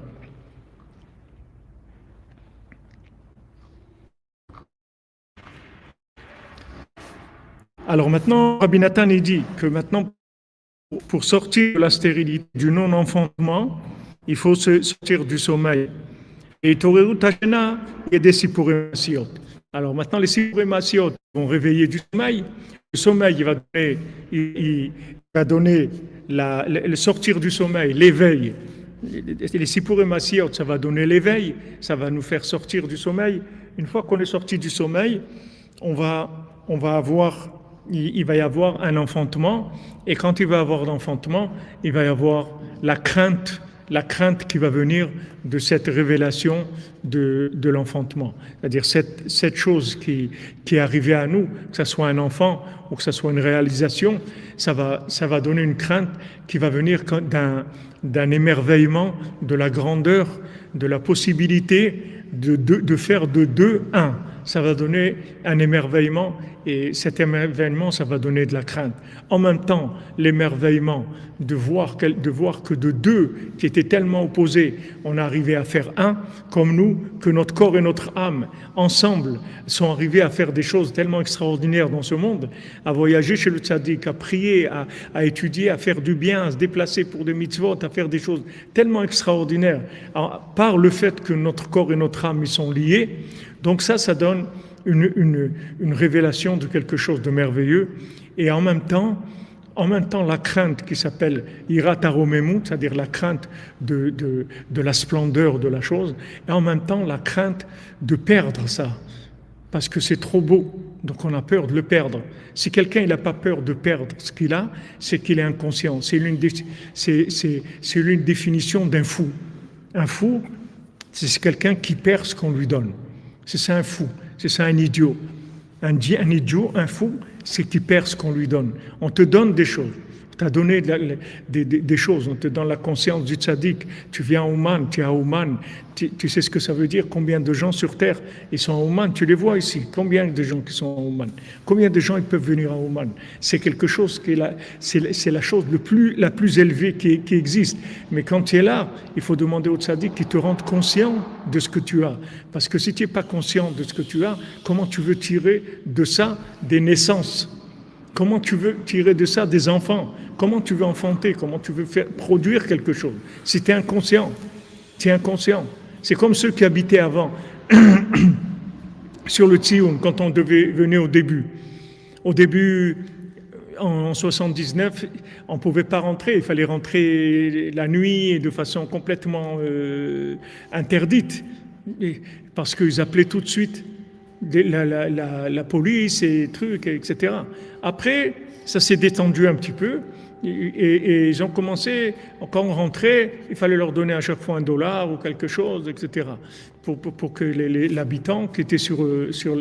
Alors maintenant, Rabbi Nathan il dit que maintenant, pour sortir de la stérilité, du non-enfantement, il faut se sortir du sommeil. Et Toreru Tachena, il y a des Sipurim Masiot. Alors maintenant, les Sipurim Masiot vont réveiller du sommeil. Le sommeil, il va donner le sortir du sommeil, l'éveil. Les Sipurim Masiot, ça va donner l'éveil, ça va nous faire sortir du sommeil. Une fois qu'on est sorti du sommeil, il va y avoir un enfantement, et quand il va y avoir l'enfantement, il va y avoir la crainte qui va venir de cette révélation de l'enfantement. C'est-à-dire cette chose qui est arrivée à nous, que ce soit un enfant ou que ce soit une réalisation, ça va donner une crainte qui va venir d'un émerveillement de la grandeur, de la possibilité de faire de deux un. Ça va donner un émerveillement, et cet émerveillement, ça va donner de la crainte. En même temps, l'émerveillement de voir que de deux qui étaient tellement opposés, on est arrivé à faire un, comme nous, que notre corps et notre âme, ensemble, sont arrivés à faire des choses tellement extraordinaires dans ce monde, à voyager chez le tzaddik, à prier, à étudier, à faire du bien, à se déplacer pour des mitzvot, à faire des choses tellement extraordinaires, par le fait que notre corps et notre âme, ils sont liés. Donc ça donne une révélation de quelque chose de merveilleux. Et en même temps, la crainte qui s'appelle Irat Aromemut, c'est-à-dire la crainte de la splendeur de la chose, et en même temps la crainte de perdre ça, parce que c'est trop beau, donc on a peur de le perdre. Si quelqu'un n'a pas peur de perdre ce qu'il a, c'est qu'il est inconscient. C'est l'une définition d'un fou. Un fou, c'est quelqu'un qui perd ce qu'on lui donne. C'est ça un fou, c'est ça un idiot. Un idiot, un fou, c'est qui perd ce qu'on lui donne. On te donne des choses. t'a donné des choses, on te donne la conscience du tzaddik, tu viens à Ouman, tu es à Ouman, tu sais ce que ça veut dire, combien de gens sur Terre ils sont à Ouman, tu les vois ici, combien de gens qui sont à Ouman, combien de gens ils peuvent venir à Ouman, c'est quelque chose qui est c'est la chose la plus élevée qui existe, mais quand tu es là, il faut demander au tzaddik qu'il te rende conscient de ce que tu as, parce que si tu n'es pas conscient de ce que tu as, comment tu veux tirer de ça des naissances? Comment tu veux tirer de ça des enfants? Comment tu veux enfanter? Comment tu veux produire quelque chose? Si tu es inconscient, tu es inconscient. C'est comme ceux qui habitaient avant sur le Tsioun, quand on devait venir au début. Au début, en 79, on ne pouvait pas rentrer. Il fallait rentrer la nuit et de façon complètement interdite. Parce qu'ils appelaient tout de suite la police et trucs, etc. Après, ça s'est détendu un petit peu et ils ont commencé, quand on rentrait, il fallait leur donner à chaque fois $1 ou quelque chose, etc. Pour que l'habitant qui était sur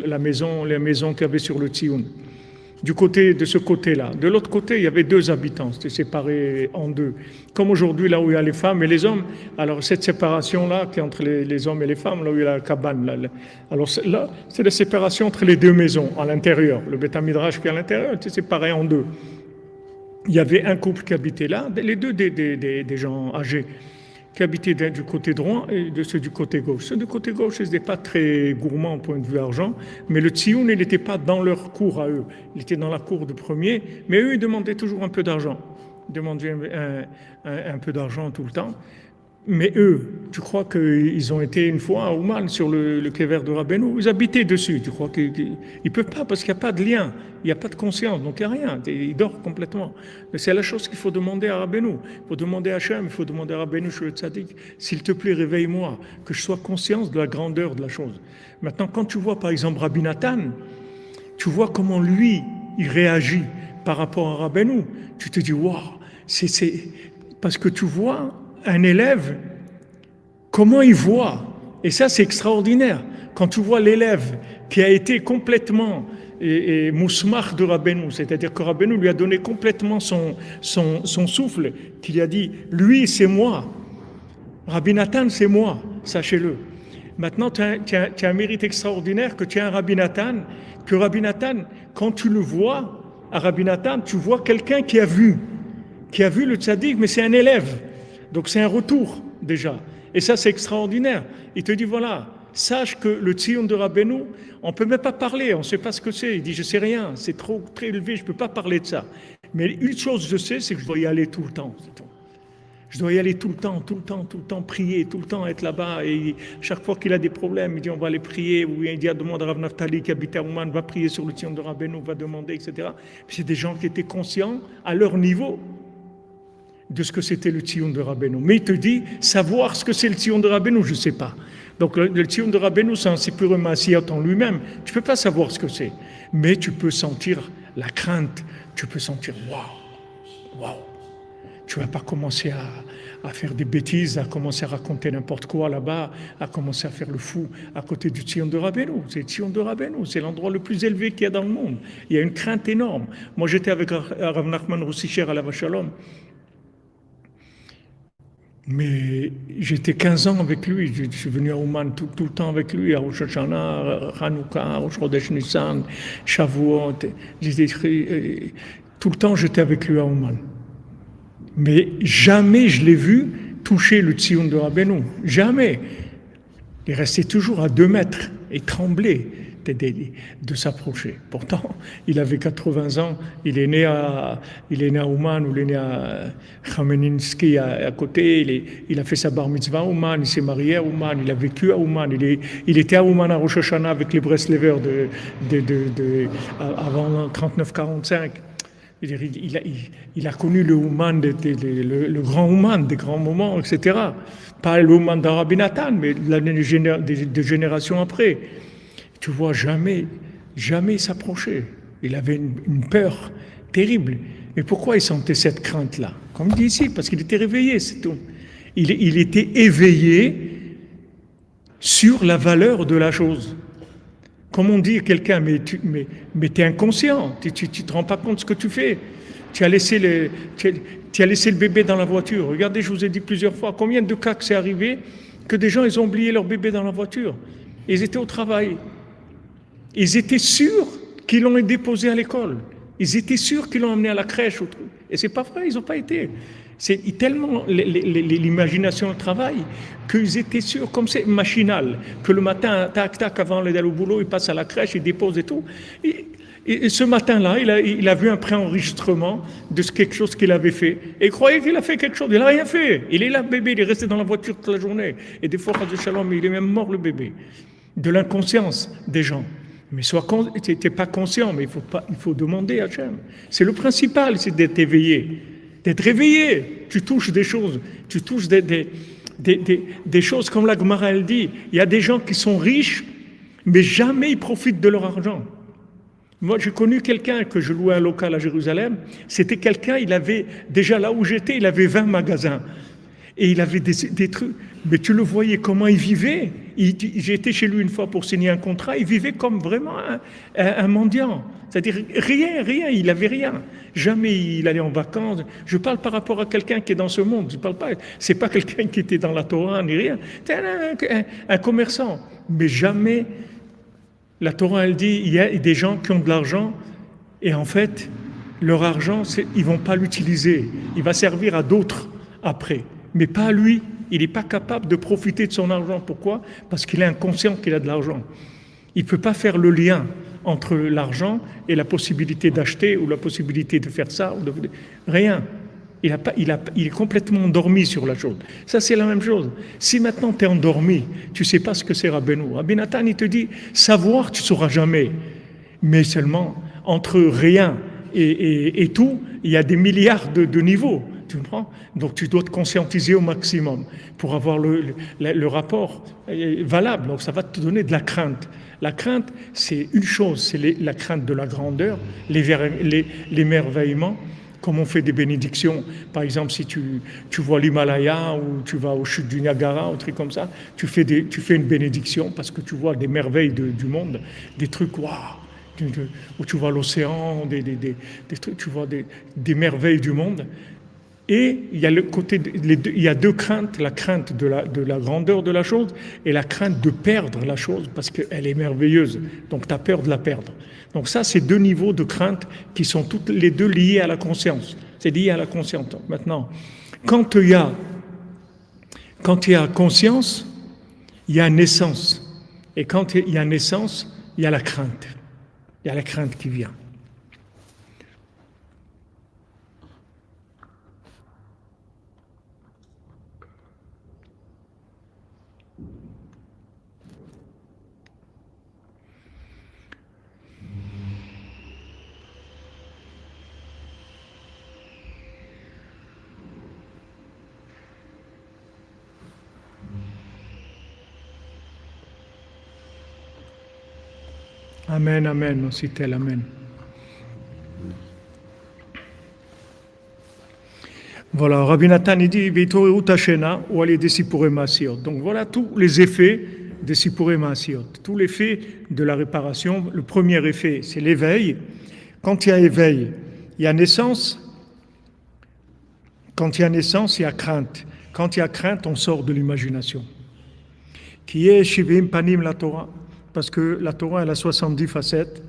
la maison, les maisons qu'il y avait sur le Tsioun. De ce côté-là. De l'autre côté, il y avait 2 habitants, c'était séparé en 2. Comme aujourd'hui, là où il y a les femmes et les hommes, alors cette séparation-là, qui est entre les hommes et les femmes, là où il y a la cabane, alors là, c'est la séparation entre les 2 maisons, à l'intérieur. Le Beth Midrash qui est à l'intérieur était séparé en 2. Il y avait un couple qui habitait là, les deux des gens âgés, qui habitaient du côté droit et de ceux du côté gauche. Ceux du côté gauche, ils n'étaient pas très gourmands au point de vue argent, mais le Tsioun, il n'était pas dans leur cour à eux. Il était dans la cour de premier, mais eux, ils demandaient toujours un peu d'argent. Ils demandaient un peu d'argent tout le temps. Mais eux, tu crois qu'ils ont été une fois à Ouman sur le kéver de Rabbeinu, ils habitaient dessus. Tu crois qu'ils ne peuvent pas parce qu'il n'y a pas de lien, il n'y a pas de conscience, donc il n'y a rien, ils dorment complètement. Mais c'est la chose qu'il faut demander à Rabbeinu. Il faut demander à Hachem, il faut demander à Rabbeinu, je le tzaddik, s'il te plaît, réveille-moi, que je sois conscience de la grandeur de la chose. Maintenant, quand tu vois par exemple Rabbi Nathan, tu vois comment lui, il réagit par rapport à Rabbeinu. Tu te dis, waouh, c'est parce que tu vois un élève, comment il voit. Et ça, c'est extraordinaire. Quand tu vois l'élève qui a été complètement mousmach de Rabbeinu, c'est-à-dire que Rabbeinu lui a donné complètement son souffle, qu'il a dit, lui, c'est moi. Rabbi Nathan, c'est moi, sachez-le. Maintenant, tu as un mérite extraordinaire que tu as un Rabbi Nathan, que Rabbi Nathan, quand tu le vois, à Rabbi Nathan, tu vois quelqu'un qui a vu le tzaddik, mais c'est un élève. Donc c'est un retour déjà. Et ça c'est extraordinaire. Il te dit voilà, sache que le Tzion de Rabbeinu, on ne peut même pas parler, on ne sait pas ce que c'est. Il dit je ne sais rien, c'est trop très élevé, je ne peux pas parler de ça. Mais une chose je sais, c'est que je dois y aller tout le temps. C'est tout. Je dois y aller tout le temps, prier, tout le temps être là-bas. Et chaque fois qu'il a des problèmes, il dit on va aller prier. Ou il dit demande à Rav Naftali qui habite à Ouman, va prier sur le Tzion de Rabbeinu, va demander, etc. Puis c'est des gens qui étaient conscients à leur niveau de ce que c'était le Tzion de Rabbeinu. Mais il te dit, savoir ce que c'est le Tzion de Rabbeinu, je ne sais pas. Donc le Tzion de Rabbeinu, c'est purement Maasiyat en lui-même. Tu ne peux pas savoir ce que c'est. Mais tu peux sentir la crainte. Tu peux sentir, waouh. Tu ne vas pas commencer à faire des bêtises, à commencer à raconter n'importe quoi là-bas, à commencer à faire le fou à côté du Tzion de Rabbeinu. C'est le Tzion de Rabbeinu, c'est l'endroit le plus élevé qu'il y a dans le monde. Il y a une crainte énorme. Moi, j'étais avec Rav Nachman Roussicher à la Vachalom. Mais j'étais 15 ans avec lui, je suis venu à Ouman tout le temps avec lui, à Rosh Hashanah, Hanouka, Rosh Chodesh Nissan, Shavuot, tout le temps j'étais avec lui à Ouman. Mais jamais je l'ai vu toucher le Tzion de Rabbeinu, jamais. Il restait toujours à 2 mètres et tremblait de s'approcher. Pourtant, il avait 80 ans, il est né à Ouman, ou il est né à Khameninski à côté, il a fait sa bar mitzvah à Ouman, il s'est marié à Ouman, il a vécu à Ouman, il était à Ouman à Rosh Hashanah avec les Breslevers avant 39-45. Il a connu le Ouman, le grand Ouman, des grands moments, etc. Pas le Ouman d'Arabie Nathan, mais de générations après. Tu vois, jamais s'approcher. Il avait une peur terrible. Et pourquoi il sentait cette crainte-là? Comme il dit ici, parce qu'il était réveillé, c'est tout. Il était éveillé sur la valeur de la chose. Comme on dit à quelqu'un, mais tu es inconscient, tu ne te rends pas compte de ce que tu fais. Tu as laissé tu as laissé le bébé dans la voiture. Regardez, je vous ai dit plusieurs fois, combien de cas que c'est arrivé que des gens, ils ont oublié leur bébé dans la voiture. Ils étaient au travail. Ils étaient sûrs qu'ils l'ont déposé à l'école. Ils étaient sûrs qu'ils l'ont emmené à la crèche. Et c'est pas vrai, ils n'ont pas été. C'est tellement l'imagination travaille qu'ils étaient sûrs, comme c'est machinal, que le matin, tac, tac, avant d'aller au boulot, ils passent à la crèche, ils déposent et tout. Et ce matin-là, il a vu un préenregistrement de quelque chose qu'il avait fait. Et il croyait qu'il a fait quelque chose. Il n'a rien fait. Il est là, bébé, il est resté dans la voiture toute la journée. Et des fois, de shalom, il est même mort, le bébé. De l'inconscience des gens. Mais tu n'es pas conscient, mais il faut demander à Hachem. C'est le principal, c'est d'être éveillé. D'être réveillé. Tu touches des choses. Tu touches des choses comme la Gemara, elle dit. Il y a des gens qui sont riches, mais jamais ils profitent de leur argent. Moi, j'ai connu quelqu'un que je louais un local à Jérusalem. C'était quelqu'un, il avait, déjà là où j'étais, il avait 20 magasins. Et il avait des trucs. Mais tu le voyais comment il vivait. J'ai été chez lui une fois pour signer un contrat. Il vivait comme vraiment un mendiant. C'est-à-dire rien, il n'avait rien. Jamais il allait en vacances. Je parle par rapport à quelqu'un qui est dans ce monde. Je parle pas. C'est pas quelqu'un qui était dans la Torah ni rien. C'est un commerçant. Mais jamais. La Torah, elle dit, il y a des gens qui ont de l'argent et en fait, leur argent, ils ne vont pas l'utiliser. Il va servir à d'autres après, mais pas à lui. Il n'est pas capable de profiter de son argent. Pourquoi? Parce qu'il est inconscient qu'il a de l'argent. Il ne peut pas faire le lien entre l'argent et la possibilité d'acheter ou la possibilité de faire ça. Rien. Il est complètement endormi sur la chose. Ça, c'est la même chose. Si maintenant tu es endormi, tu ne sais pas ce que c'est Rabbeinu. Rabbi Nathan, il te dit, savoir, tu ne sauras jamais. Mais seulement, entre rien et tout, il y a des milliards de niveaux. Tu comprends? Donc, tu dois te conscientiser au maximum pour avoir le rapport valable. Donc, ça va te donner de la crainte. La crainte, c'est une chose, c'est la crainte de la grandeur, l'émerveillement. Comme on fait des bénédictions, par exemple, si tu vois l'Himalaya ou tu vas aux chutes du Niagara, un truc comme ça, tu fais une bénédiction parce que tu vois des merveilles du monde, des trucs, waouh, où tu vois l'océan, des trucs, tu vois des merveilles du monde. Et il y a il y a deux craintes, la crainte de la grandeur de la chose et la crainte de perdre la chose parce qu'elle est merveilleuse. Donc tu as peur de la perdre. Donc ça, c'est deux niveaux de crainte qui sont toutes les deux liés à la conscience. C'est lié à la conscience. Maintenant, quand il y a conscience, il y a naissance. Et quand il y a naissance, il y a la crainte. Il y a la crainte qui vient. Amen, amen, aussi tel, amen. Voilà, Rabbi Nathan, il dit, ou aller des Sipurei Maasiot. Donc voilà tous les effets des Sipurei Maasiot. Tous les effets de la réparation. Le premier effet, c'est l'éveil. Quand il y a éveil, il y a naissance. Quand il y a naissance, il y a crainte. Quand il y a crainte, on sort de l'imagination. Qui est Shivim Panim la Torah. Parce que la Torah, elle a 70 facettes,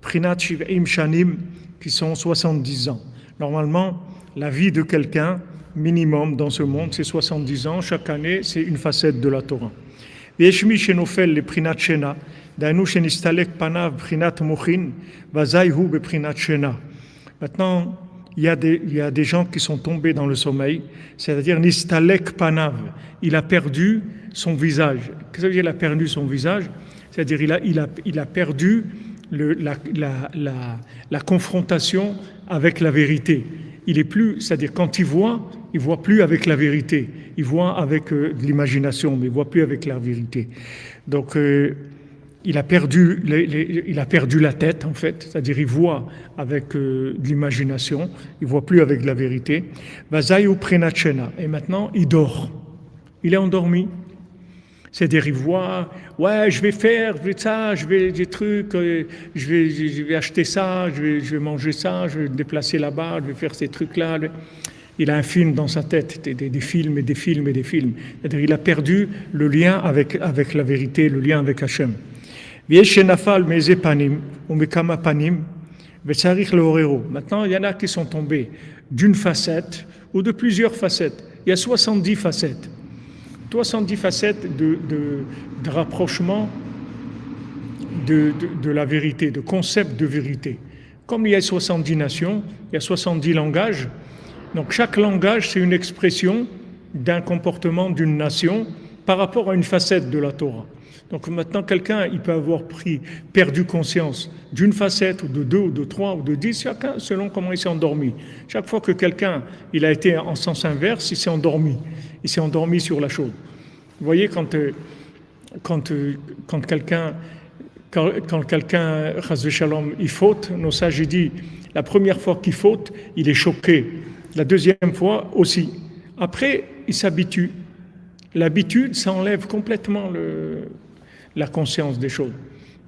Prinat Shiv'im Shanim, qui sont 70 ans. Normalement, la vie de quelqu'un, minimum dans ce monde, c'est 70 ans. Chaque année, c'est une facette de la Torah. Veshmi Shenofel, le Prinat Shena, Dainu Shenistalek Panav, Prinat Mochin, Vazaihu, be Prinat Shena. Maintenant, il y a des gens qui sont tombés dans le sommeil, c'est-à-dire Nistalek Panav, il a perdu son visage. Qu'est-ce que ça veut dire, il a perdu son visage? C'est-à-dire il a perdu la confrontation avec la vérité. Il est plus, c'est-à-dire quand il voit plus avec la vérité. Il voit avec de l'imagination, mais il voit plus avec la vérité. Donc il a perdu la tête en fait, c'est-à-dire il voit avec de l'imagination, il voit plus avec de la vérité. Et maintenant il dort. Il est endormi. C'est-à-dire, ils voient, ouais, je vais faire ça, je vais des trucs, je vais acheter ça, je vais manger ça, je vais me déplacer là-bas, je vais faire ces trucs-là. Il a un film dans sa tête, des films et des films et des films. C'est-à-dire, il a perdu le lien avec la vérité, le lien avec Hachem. Maintenant, il y en a qui sont tombés d'une facette ou de plusieurs facettes. Il y a 70 facettes. 70 facettes de rapprochement de la vérité, de concept de vérité. Comme il y a 70 nations, il y a 70 langages. Donc chaque langage, c'est une expression d'un comportement d'une nation par rapport à une facette de la Torah. Donc maintenant, quelqu'un, il peut avoir perdu conscience d'une facette, ou de deux, ou de trois, ou de 10, chacun selon comment il s'est endormi. Chaque fois que quelqu'un, il a été en sens inverse, il s'est endormi. Il s'est endormi sur la chose. Vous voyez, quand quelqu'un, chas v'shalom, il faute, nos sages, ils disent, la première fois qu'il faute, il est choqué. La deuxième fois aussi. Après, il s'habitue. L'habitude, ça enlève complètement la conscience des choses.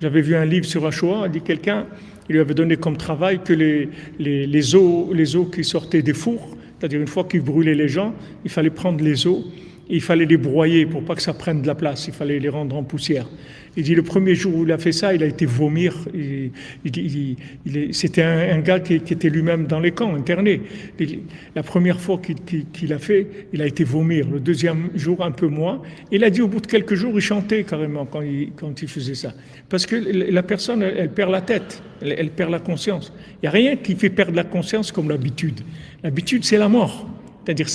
J'avais vu un livre sur la Shoah, il dit quelqu'un, il lui avait donné comme travail que les os qui sortaient des fours, c'est-à-dire une fois qu'ils brûlaient les gens, il fallait prendre les os, et il fallait les broyer pour pas que ça prenne de la place, il fallait les rendre en poussière. Il dit le premier jour où il a fait ça, il a été vomir. C'était un gars qui était lui-même dans les camps, interné. La première fois qu'il a fait, il a été vomir. Le deuxième jour, un peu moins. Il a dit au bout de quelques jours, il chantait carrément quand il faisait ça. Parce que la personne, elle perd la tête, elle perd la conscience. Il n'y a rien qui fait perdre la conscience comme l'habitude. L'habitude, c'est la mort. C'est-à-dire,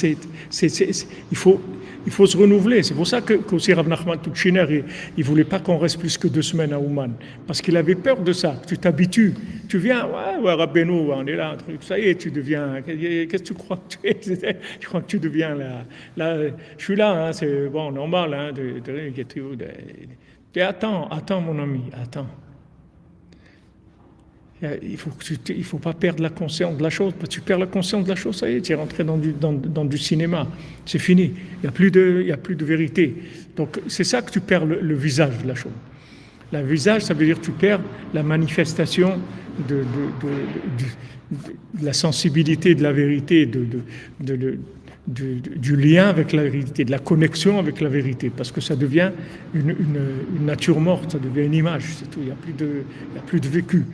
il faut se renouveler. C'est pour ça qu'aussi Rav Nachman Tuchiner, il ne voulait pas qu'on reste plus que 2 semaines à Ouman. Parce qu'il avait peur de ça. Tu t'habitues. Tu viens, ouais, Rabbeinu, on est là, ça y est, tu deviens. Qu'est-ce que tu crois que tu es? Tu crois que tu deviens là, je suis là, hein, c'est bon, normal, hein, attends, mon ami, attends. Il faut pas perdre la conscience de la chose. Parce que tu perds la conscience de la chose, ça y est, tu es rentré dans du cinéma. C'est fini. Il n'y a plus de vérité. Donc c'est ça que tu perds le visage de la chose. Le visage, ça veut dire que tu perds la manifestation de la sensibilité de la vérité, du lien avec la vérité, de la connexion avec la vérité, parce que ça devient une nature morte, ça devient une image, c'est tout. Il n'y a plus de vécu.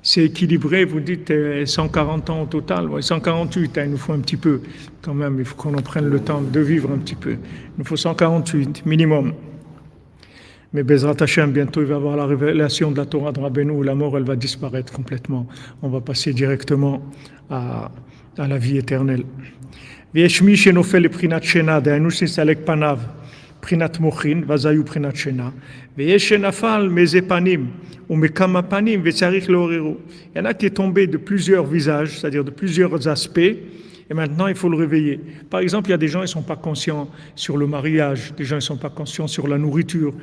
C'est équilibré, vous dites 140 ans au total, 148, il nous faut un petit peu quand même, il faut qu'on en prenne le temps de vivre un petit peu. Il nous faut 148 minimum. Mais Bezrat Hashem, bientôt il va y avoir la révélation de la Torah de Rabbeinu, où la mort elle va disparaître complètement. On va passer directement à la vie éternelle. V'yeshmi shenofel le prinat shena, d'aynu salek panav. Prinat mochin, vazayu prinat shena. Veyesh nafal mezepanim, ou mekama panim, vetsarich leoriru. Il y en a qui est tombé de plusieurs visages, c'est-à-dire de plusieurs aspects, et maintenant il faut le réveiller. Par exemple, il y a des gens qui ne sont pas conscients sur le mariage, des gens qui ne sont pas conscients sur la nourriture,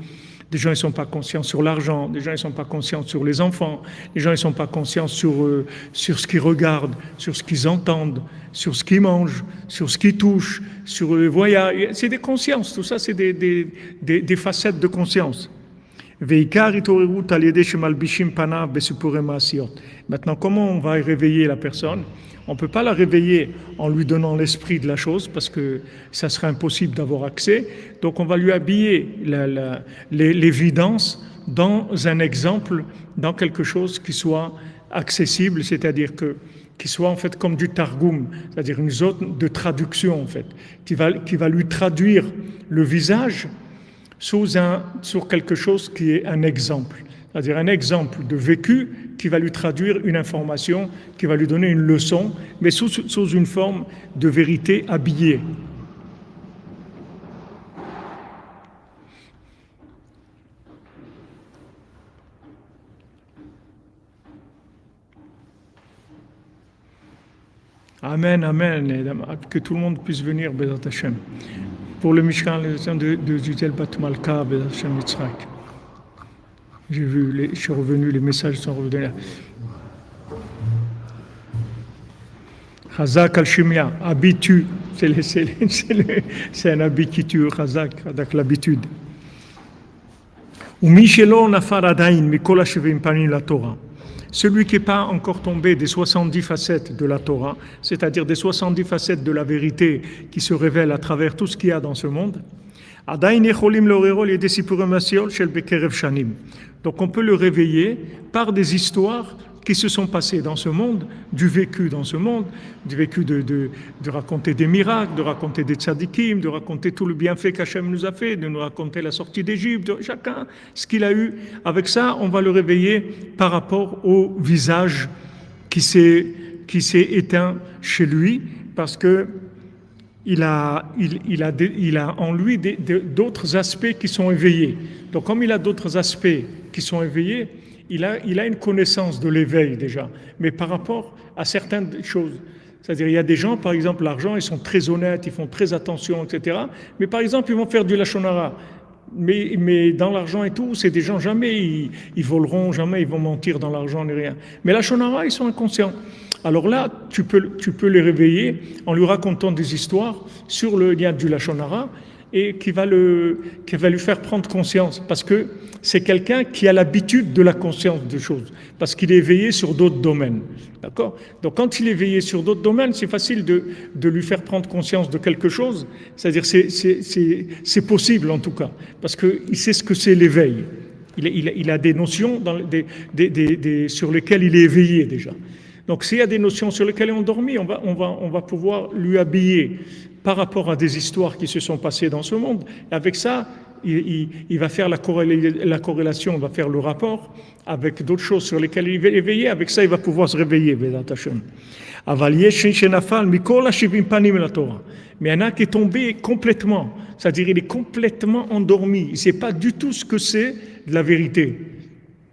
des gens qui ne sont pas conscients sur l'argent, des gens qui ne sont pas conscients sur les enfants, des gens qui ne sont pas conscients sur ce qu'ils regardent, sur ce qu'ils entendent, sur ce qu'ils mangent, sur ce qu'ils touchent, sur le voyage. C'est des consciences, tout ça c'est des facettes de conscience. Maintenant, comment on va réveiller la personne? On ne peut pas la réveiller en lui donnant l'esprit de la chose parce que ça serait impossible d'avoir accès. Donc on va lui habiller l'évidence dans un exemple, dans quelque chose qui soit accessible, c'est-à-dire qui soit en fait comme du targum, c'est-à-dire une zone de traduction en fait, qui va lui traduire le visage sur quelque chose qui est un exemple. C'est-à-dire un exemple de vécu qui va lui traduire une information, qui va lui donner une leçon, mais sous une forme de vérité habillée. Amen, amen, que tout le monde puisse venir, Bezat Hashem. Pour le Mishkan, le sang de Gisèle Batmalka, Bezat Hashem Yitzhak. J'ai vu, je suis revenu, les messages sont revenus là. Chazak al-Shimia, habitue. C'est un habit qui tue, Chazak, avec l'habitude. Ou Michelon Nafaradain, Mikola Shevim Panim la Torah. Celui qui n'est pas encore tombé des 70 facettes de la Torah, c'est-à-dire des 70 facettes de la vérité qui se révèlent à travers tout ce qu'il y a dans ce monde, donc on peut le réveiller par des histoires qui se sont passées dans ce monde, du vécu dans ce monde, du vécu de raconter des miracles, de raconter des tzadikim, de raconter tout le bienfait qu'Hachem nous a fait, de nous raconter la sortie d'Égypte, chacun ce qu'il a eu. Avec ça, on va le réveiller par rapport au visage qui s'est éteint chez lui, parce que il a en lui d'autres aspects qui sont éveillés. Donc comme il a d'autres aspects qui sont éveillés, il a une connaissance de l'éveil déjà, mais par rapport à certaines choses. C'est-à-dire, il y a des gens, par exemple, l'argent, ils sont très honnêtes, ils font très attention, etc. Mais par exemple, ils vont faire du lachon hara. Mais dans l'argent et tout, c'est des gens, jamais ils voleront, jamais ils vont mentir dans l'argent ni rien. Mais lachon hara, ils sont inconscients. Alors là, tu peux les réveiller en lui racontant des histoires sur le lien du lachon hara et qui va lui faire prendre conscience, parce que c'est quelqu'un qui a l'habitude de la conscience de choses, parce qu'il est éveillé sur d'autres domaines. D'accord ? Donc quand il est éveillé sur d'autres domaines, c'est facile de lui faire prendre conscience de quelque chose, c'est-à-dire c'est possible en tout cas, parce qu'il sait ce que c'est l'éveil. Il a des notions sur lesquelles il est éveillé déjà. Donc s'il y a des notions sur lesquelles on dormit, on va pouvoir lui habiller par rapport à des histoires qui se sont passées dans ce monde. Et avec ça, il va faire la corrélation, il va faire le rapport avec d'autres choses sur lesquelles il est éveillé. Avec ça, il va pouvoir se réveiller. Mais il y en a qui est tombé complètement, c'est-à-dire il est complètement endormi. Il ne sait pas du tout ce que c'est de la vérité.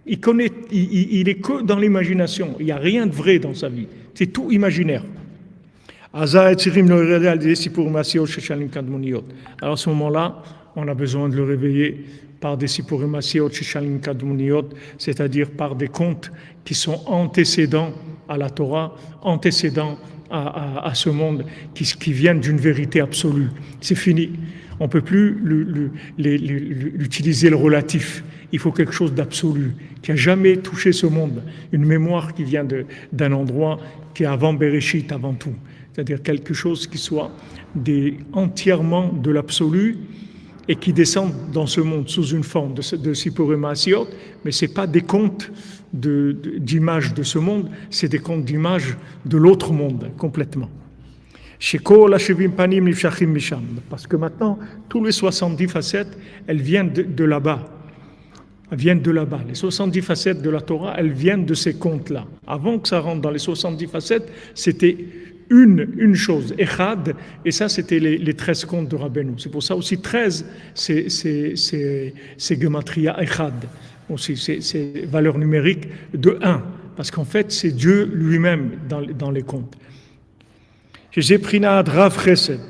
Il est que dans l'imagination. Il n'y a rien de vrai dans sa vie. C'est tout imaginaire. Alors à ce moment-là, on a besoin de le réveiller par des sipurim asiot sheshalim kadmuniot, c'est-à-dire par des contes qui sont antécédents à la Torah, antécédents à ce monde, qui viennent d'une vérité absolue. C'est fini. On ne peut plus l'utiliser le relatif. Il faut quelque chose d'absolu, qui n'a jamais touché ce monde. Une mémoire qui vient d'un endroit qui est avant Bereshit, avant tout. C'est-à-dire quelque chose qui soit entièrement de l'absolu et qui descend dans ce monde sous une forme de sipurim asiot, mais ce n'est pas des contes d'images de ce monde, c'est des contes d'images de l'autre monde, complètement. Parce que maintenant, tous les 70 facettes, elles viennent de là-bas. Elles viennent de là-bas. Les 70 facettes de la Torah, elles viennent de ces contes-là. Avant que ça rentre dans les 70 facettes, c'était une chose, Echad, et ça c'était les 13 contes de Rabbeinu. C'est pour ça aussi 13, c'est Gematria Echad, aussi c'est valeur numérique de 1, parce qu'en fait c'est Dieu lui-même dans les contes. J'ai pris Rav Chesed,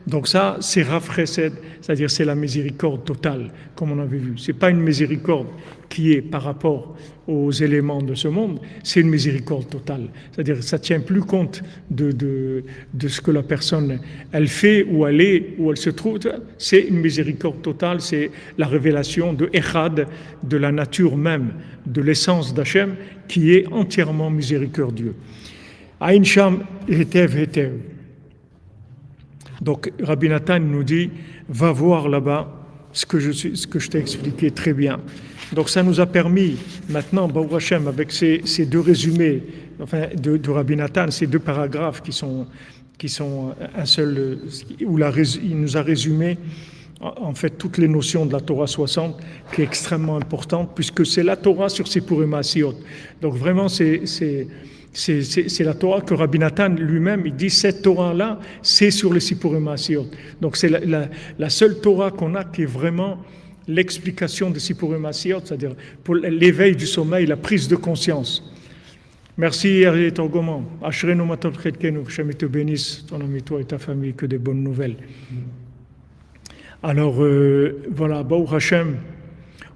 donc ça c'est Rav Chesed, c'est-à-dire c'est la miséricorde totale, comme on avait vu. C'est pas une miséricorde qui est par rapport aux éléments de ce monde, c'est une miséricorde totale. C'est-à-dire ça ne tient plus compte de ce que la personne, elle fait, où elle est, où elle se trouve. C'est une miséricorde totale, c'est la révélation de Echad, de la nature même, de l'essence d'Hachem, qui est entièrement miséricordieux. Aïn Sham Hetev Hetev. Donc Rabbi Nathan nous dit, va voir là-bas ce que je t'ai expliqué très bien. Donc ça nous a permis maintenant, Baruch Hashem, avec ces deux résumés, enfin de Rabbi Nathan, ces deux paragraphes qui sont un seul, où il nous a résumé en fait toutes les notions de la Torah 60, qui est extrêmement importante, puisque c'est la Torah sur Sipurim Asiot. Donc vraiment c'est la Torah que Rabbi Nathan lui-même, il dit cette Torah-là, c'est sur les Sipurim Asiot. Donc c'est la seule Torah qu'on a qui est vraiment l'explication de Sipurim Asiot, c'est-à-dire pour l'éveil du sommeil, la prise de conscience. Merci Hervé Torgoman. Ashrenu matov chetkenu, Hashem te bénisse, ton ami, toi et ta famille, que des bonnes nouvelles. Alors voilà, Baruch Hashem,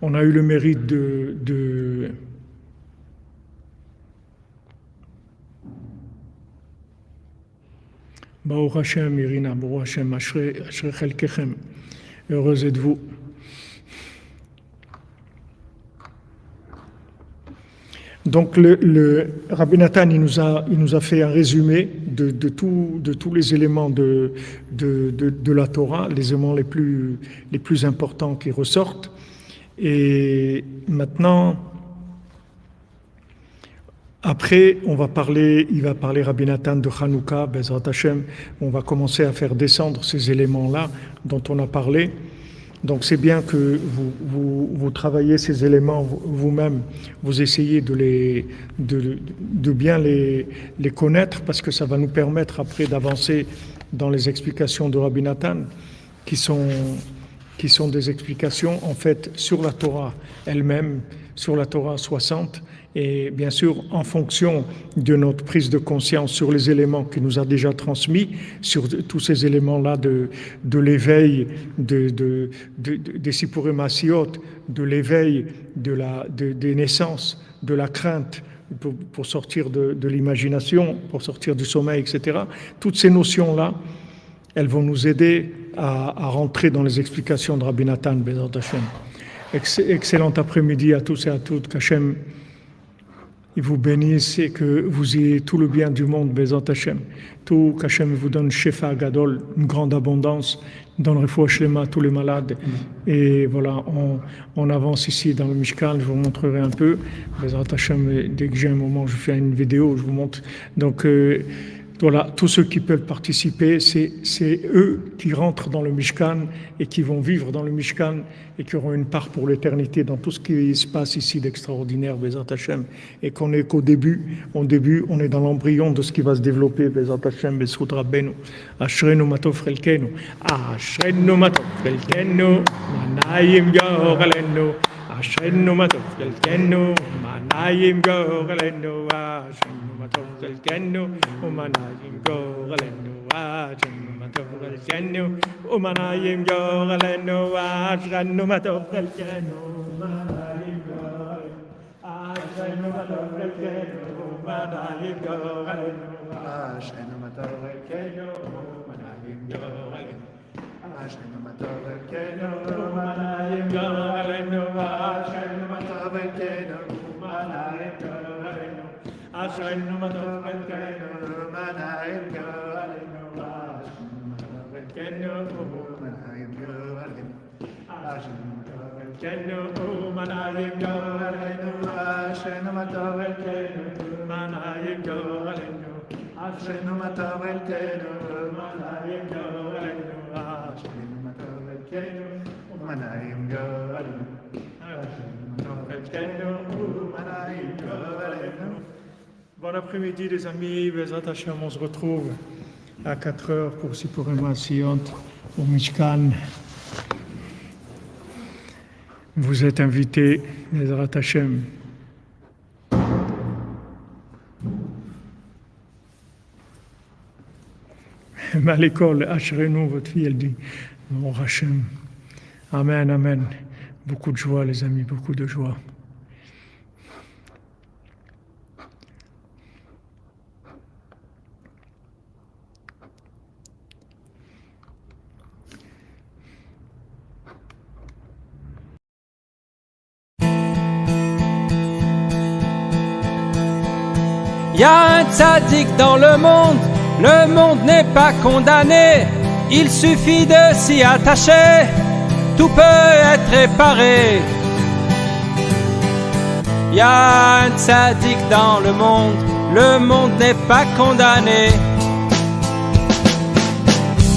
on a eu le mérite de Baruch Hashem, Irina, Baruch Hashem, Ashrei Chelkechem. Heureux êtes-vous. Donc le Rabbi Nathan, il nous a fait un résumé de tous les éléments de la Torah, les éléments les plus importants qui ressortent. Et maintenant, après, il va parler Rabbi Nathan de Hanouka, Bezrat Hashem. On va commencer à faire descendre ces éléments-là dont on a parlé. Donc c'est bien que vous travaillez ces éléments vous-même, vous essayez de bien les connaître, parce que ça va nous permettre après d'avancer dans les explications de Rabbi Nathan, qui sont des explications en fait sur la Torah elle-même, sur la Torah 60, et bien sûr en fonction de notre prise de conscience sur les éléments qu'il nous a déjà transmis, sur tous ces éléments-là de l'éveil des Sipurim Asiyot, de l'éveil des naissances, de la crainte pour sortir de l'imagination, pour sortir du sommeil, etc. Toutes ces notions-là, elles vont nous aider à rentrer dans les explications de Rabbi Nathan, Bezrat Hashem. Excellent après-midi à tous et à toutes, qu'Hashem il vous bénisse et que vous ayez tout le bien du monde, Bezrat Hashem. Tout, qu'Hashem vous donne Shefa Gadol, une grande abondance, donne Refoua Shlema à tous les malades. Et voilà, on avance ici dans le Mishkan, je vous montrerai un peu. Bezrat Hashem, dès que j'ai un moment, je fais une vidéo, je vous montre. Donc, voilà, tous ceux qui peuvent participer, c'est eux qui rentrent dans le Mishkan et qui vont vivre dans le Mishkan et qui auront une part pour l'éternité dans tout ce qui se passe ici d'extraordinaire, Bezrat Hashem. Et qu'on est qu'au début, on est dans l'embryon de ce qui va se développer, Bezrat Hashem, Bezrat Rabbeinu. Ashrenu matov chelkenu, Ashrenu matov chelkenu, Manayim yorelenu, Ashrenu matov chelkenu, Manayim yorelenu, Ashrenu matov chelkenu, Umanayim yorelenu, Ashrenu matov chelkenu, Umanayim yorelenu, Ashrenu matov chelkenu, Umanayim yorelenu, Ashrenu matov chelkenu, Umanayim yorelenu, Ashrenu matov chelkenu, Umanayim yorelenu. Ashrenu matov chelkenu, Umanayim yorelenu, Ashrenu matov chelkenu, Umanayim yorelenu, Ashrenu matov chelkenu, Umanayim yorelenu, Ashrenu matov chelkenu, Umanayim yorelenu, Ashrenu matov chelkenu, Umanayim yorelenu, Ashrenu matov chelkenu, Umanayim yorelenu, Ashrenu matov chelkenu, Umanayim yorelenu. Bon après-midi les amis, Bezrat Hashem, on se retrouve à 4h pour Sipurim Asiyot au Mishkan. Vous êtes invités, Bezrat Hashem. À l'école, Ashrenu, votre fille, elle dit, mon Hashem. Amen, amen. Beaucoup de joie, les amis, beaucoup de joie. Y a un tzaddik dans le monde n'est pas condamné, il suffit de s'y attacher, tout peut être réparé. Y a un tzaddik dans le monde n'est pas condamné.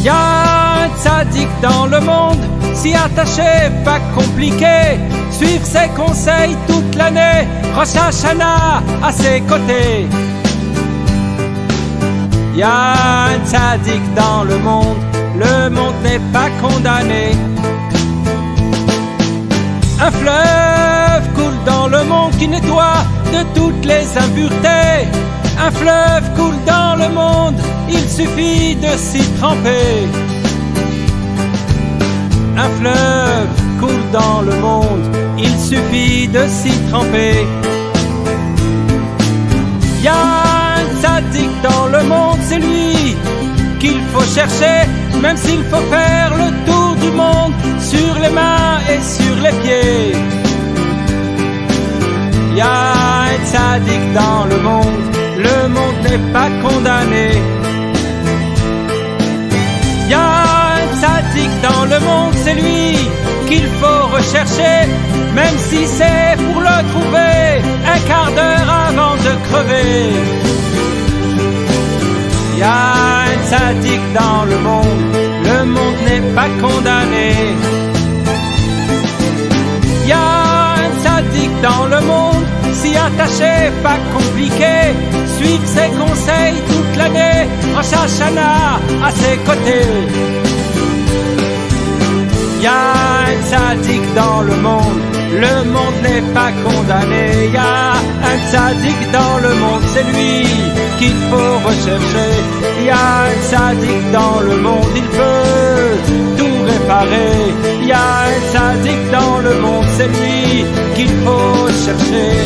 Y a un tzaddik dans le monde, s'y attacher, pas compliqué, suivre ses conseils toute l'année, Rosh Hashanah à ses côtés. Y a un tzaddik dans le monde n'est pas condamné. Un fleuve coule dans le monde qui nettoie de toutes les impuretés. Un fleuve coule dans le monde, il suffit de s'y tremper. Un fleuve coule dans le monde, il suffit de s'y tremper. Y a un tzaddik dans le monde, c'est lui qu'il faut chercher, même s'il faut faire le tour du monde, sur les mains et sur les pieds. Y a un tzaddik dans le monde n'est pas condamné. Y a un tzaddik dans le monde, c'est lui qu'il faut rechercher, même si c'est pour le trouver un quart d'heure avant de crever. Y a un tzaddik dans le monde n'est pas condamné. Y a un tzaddik dans le monde, si attaché, pas compliqué, suivre ses conseils toute l'année, en Shashana à ses côtés. Y a un tzaddik dans le monde n'est pas condamné. Y a un tzaddik dans le monde, c'est lui qu'il faut rechercher. Y a un tzaddik dans le monde, il peut tout réparer. Y a un tzaddik dans le monde, c'est lui qu'il faut chercher.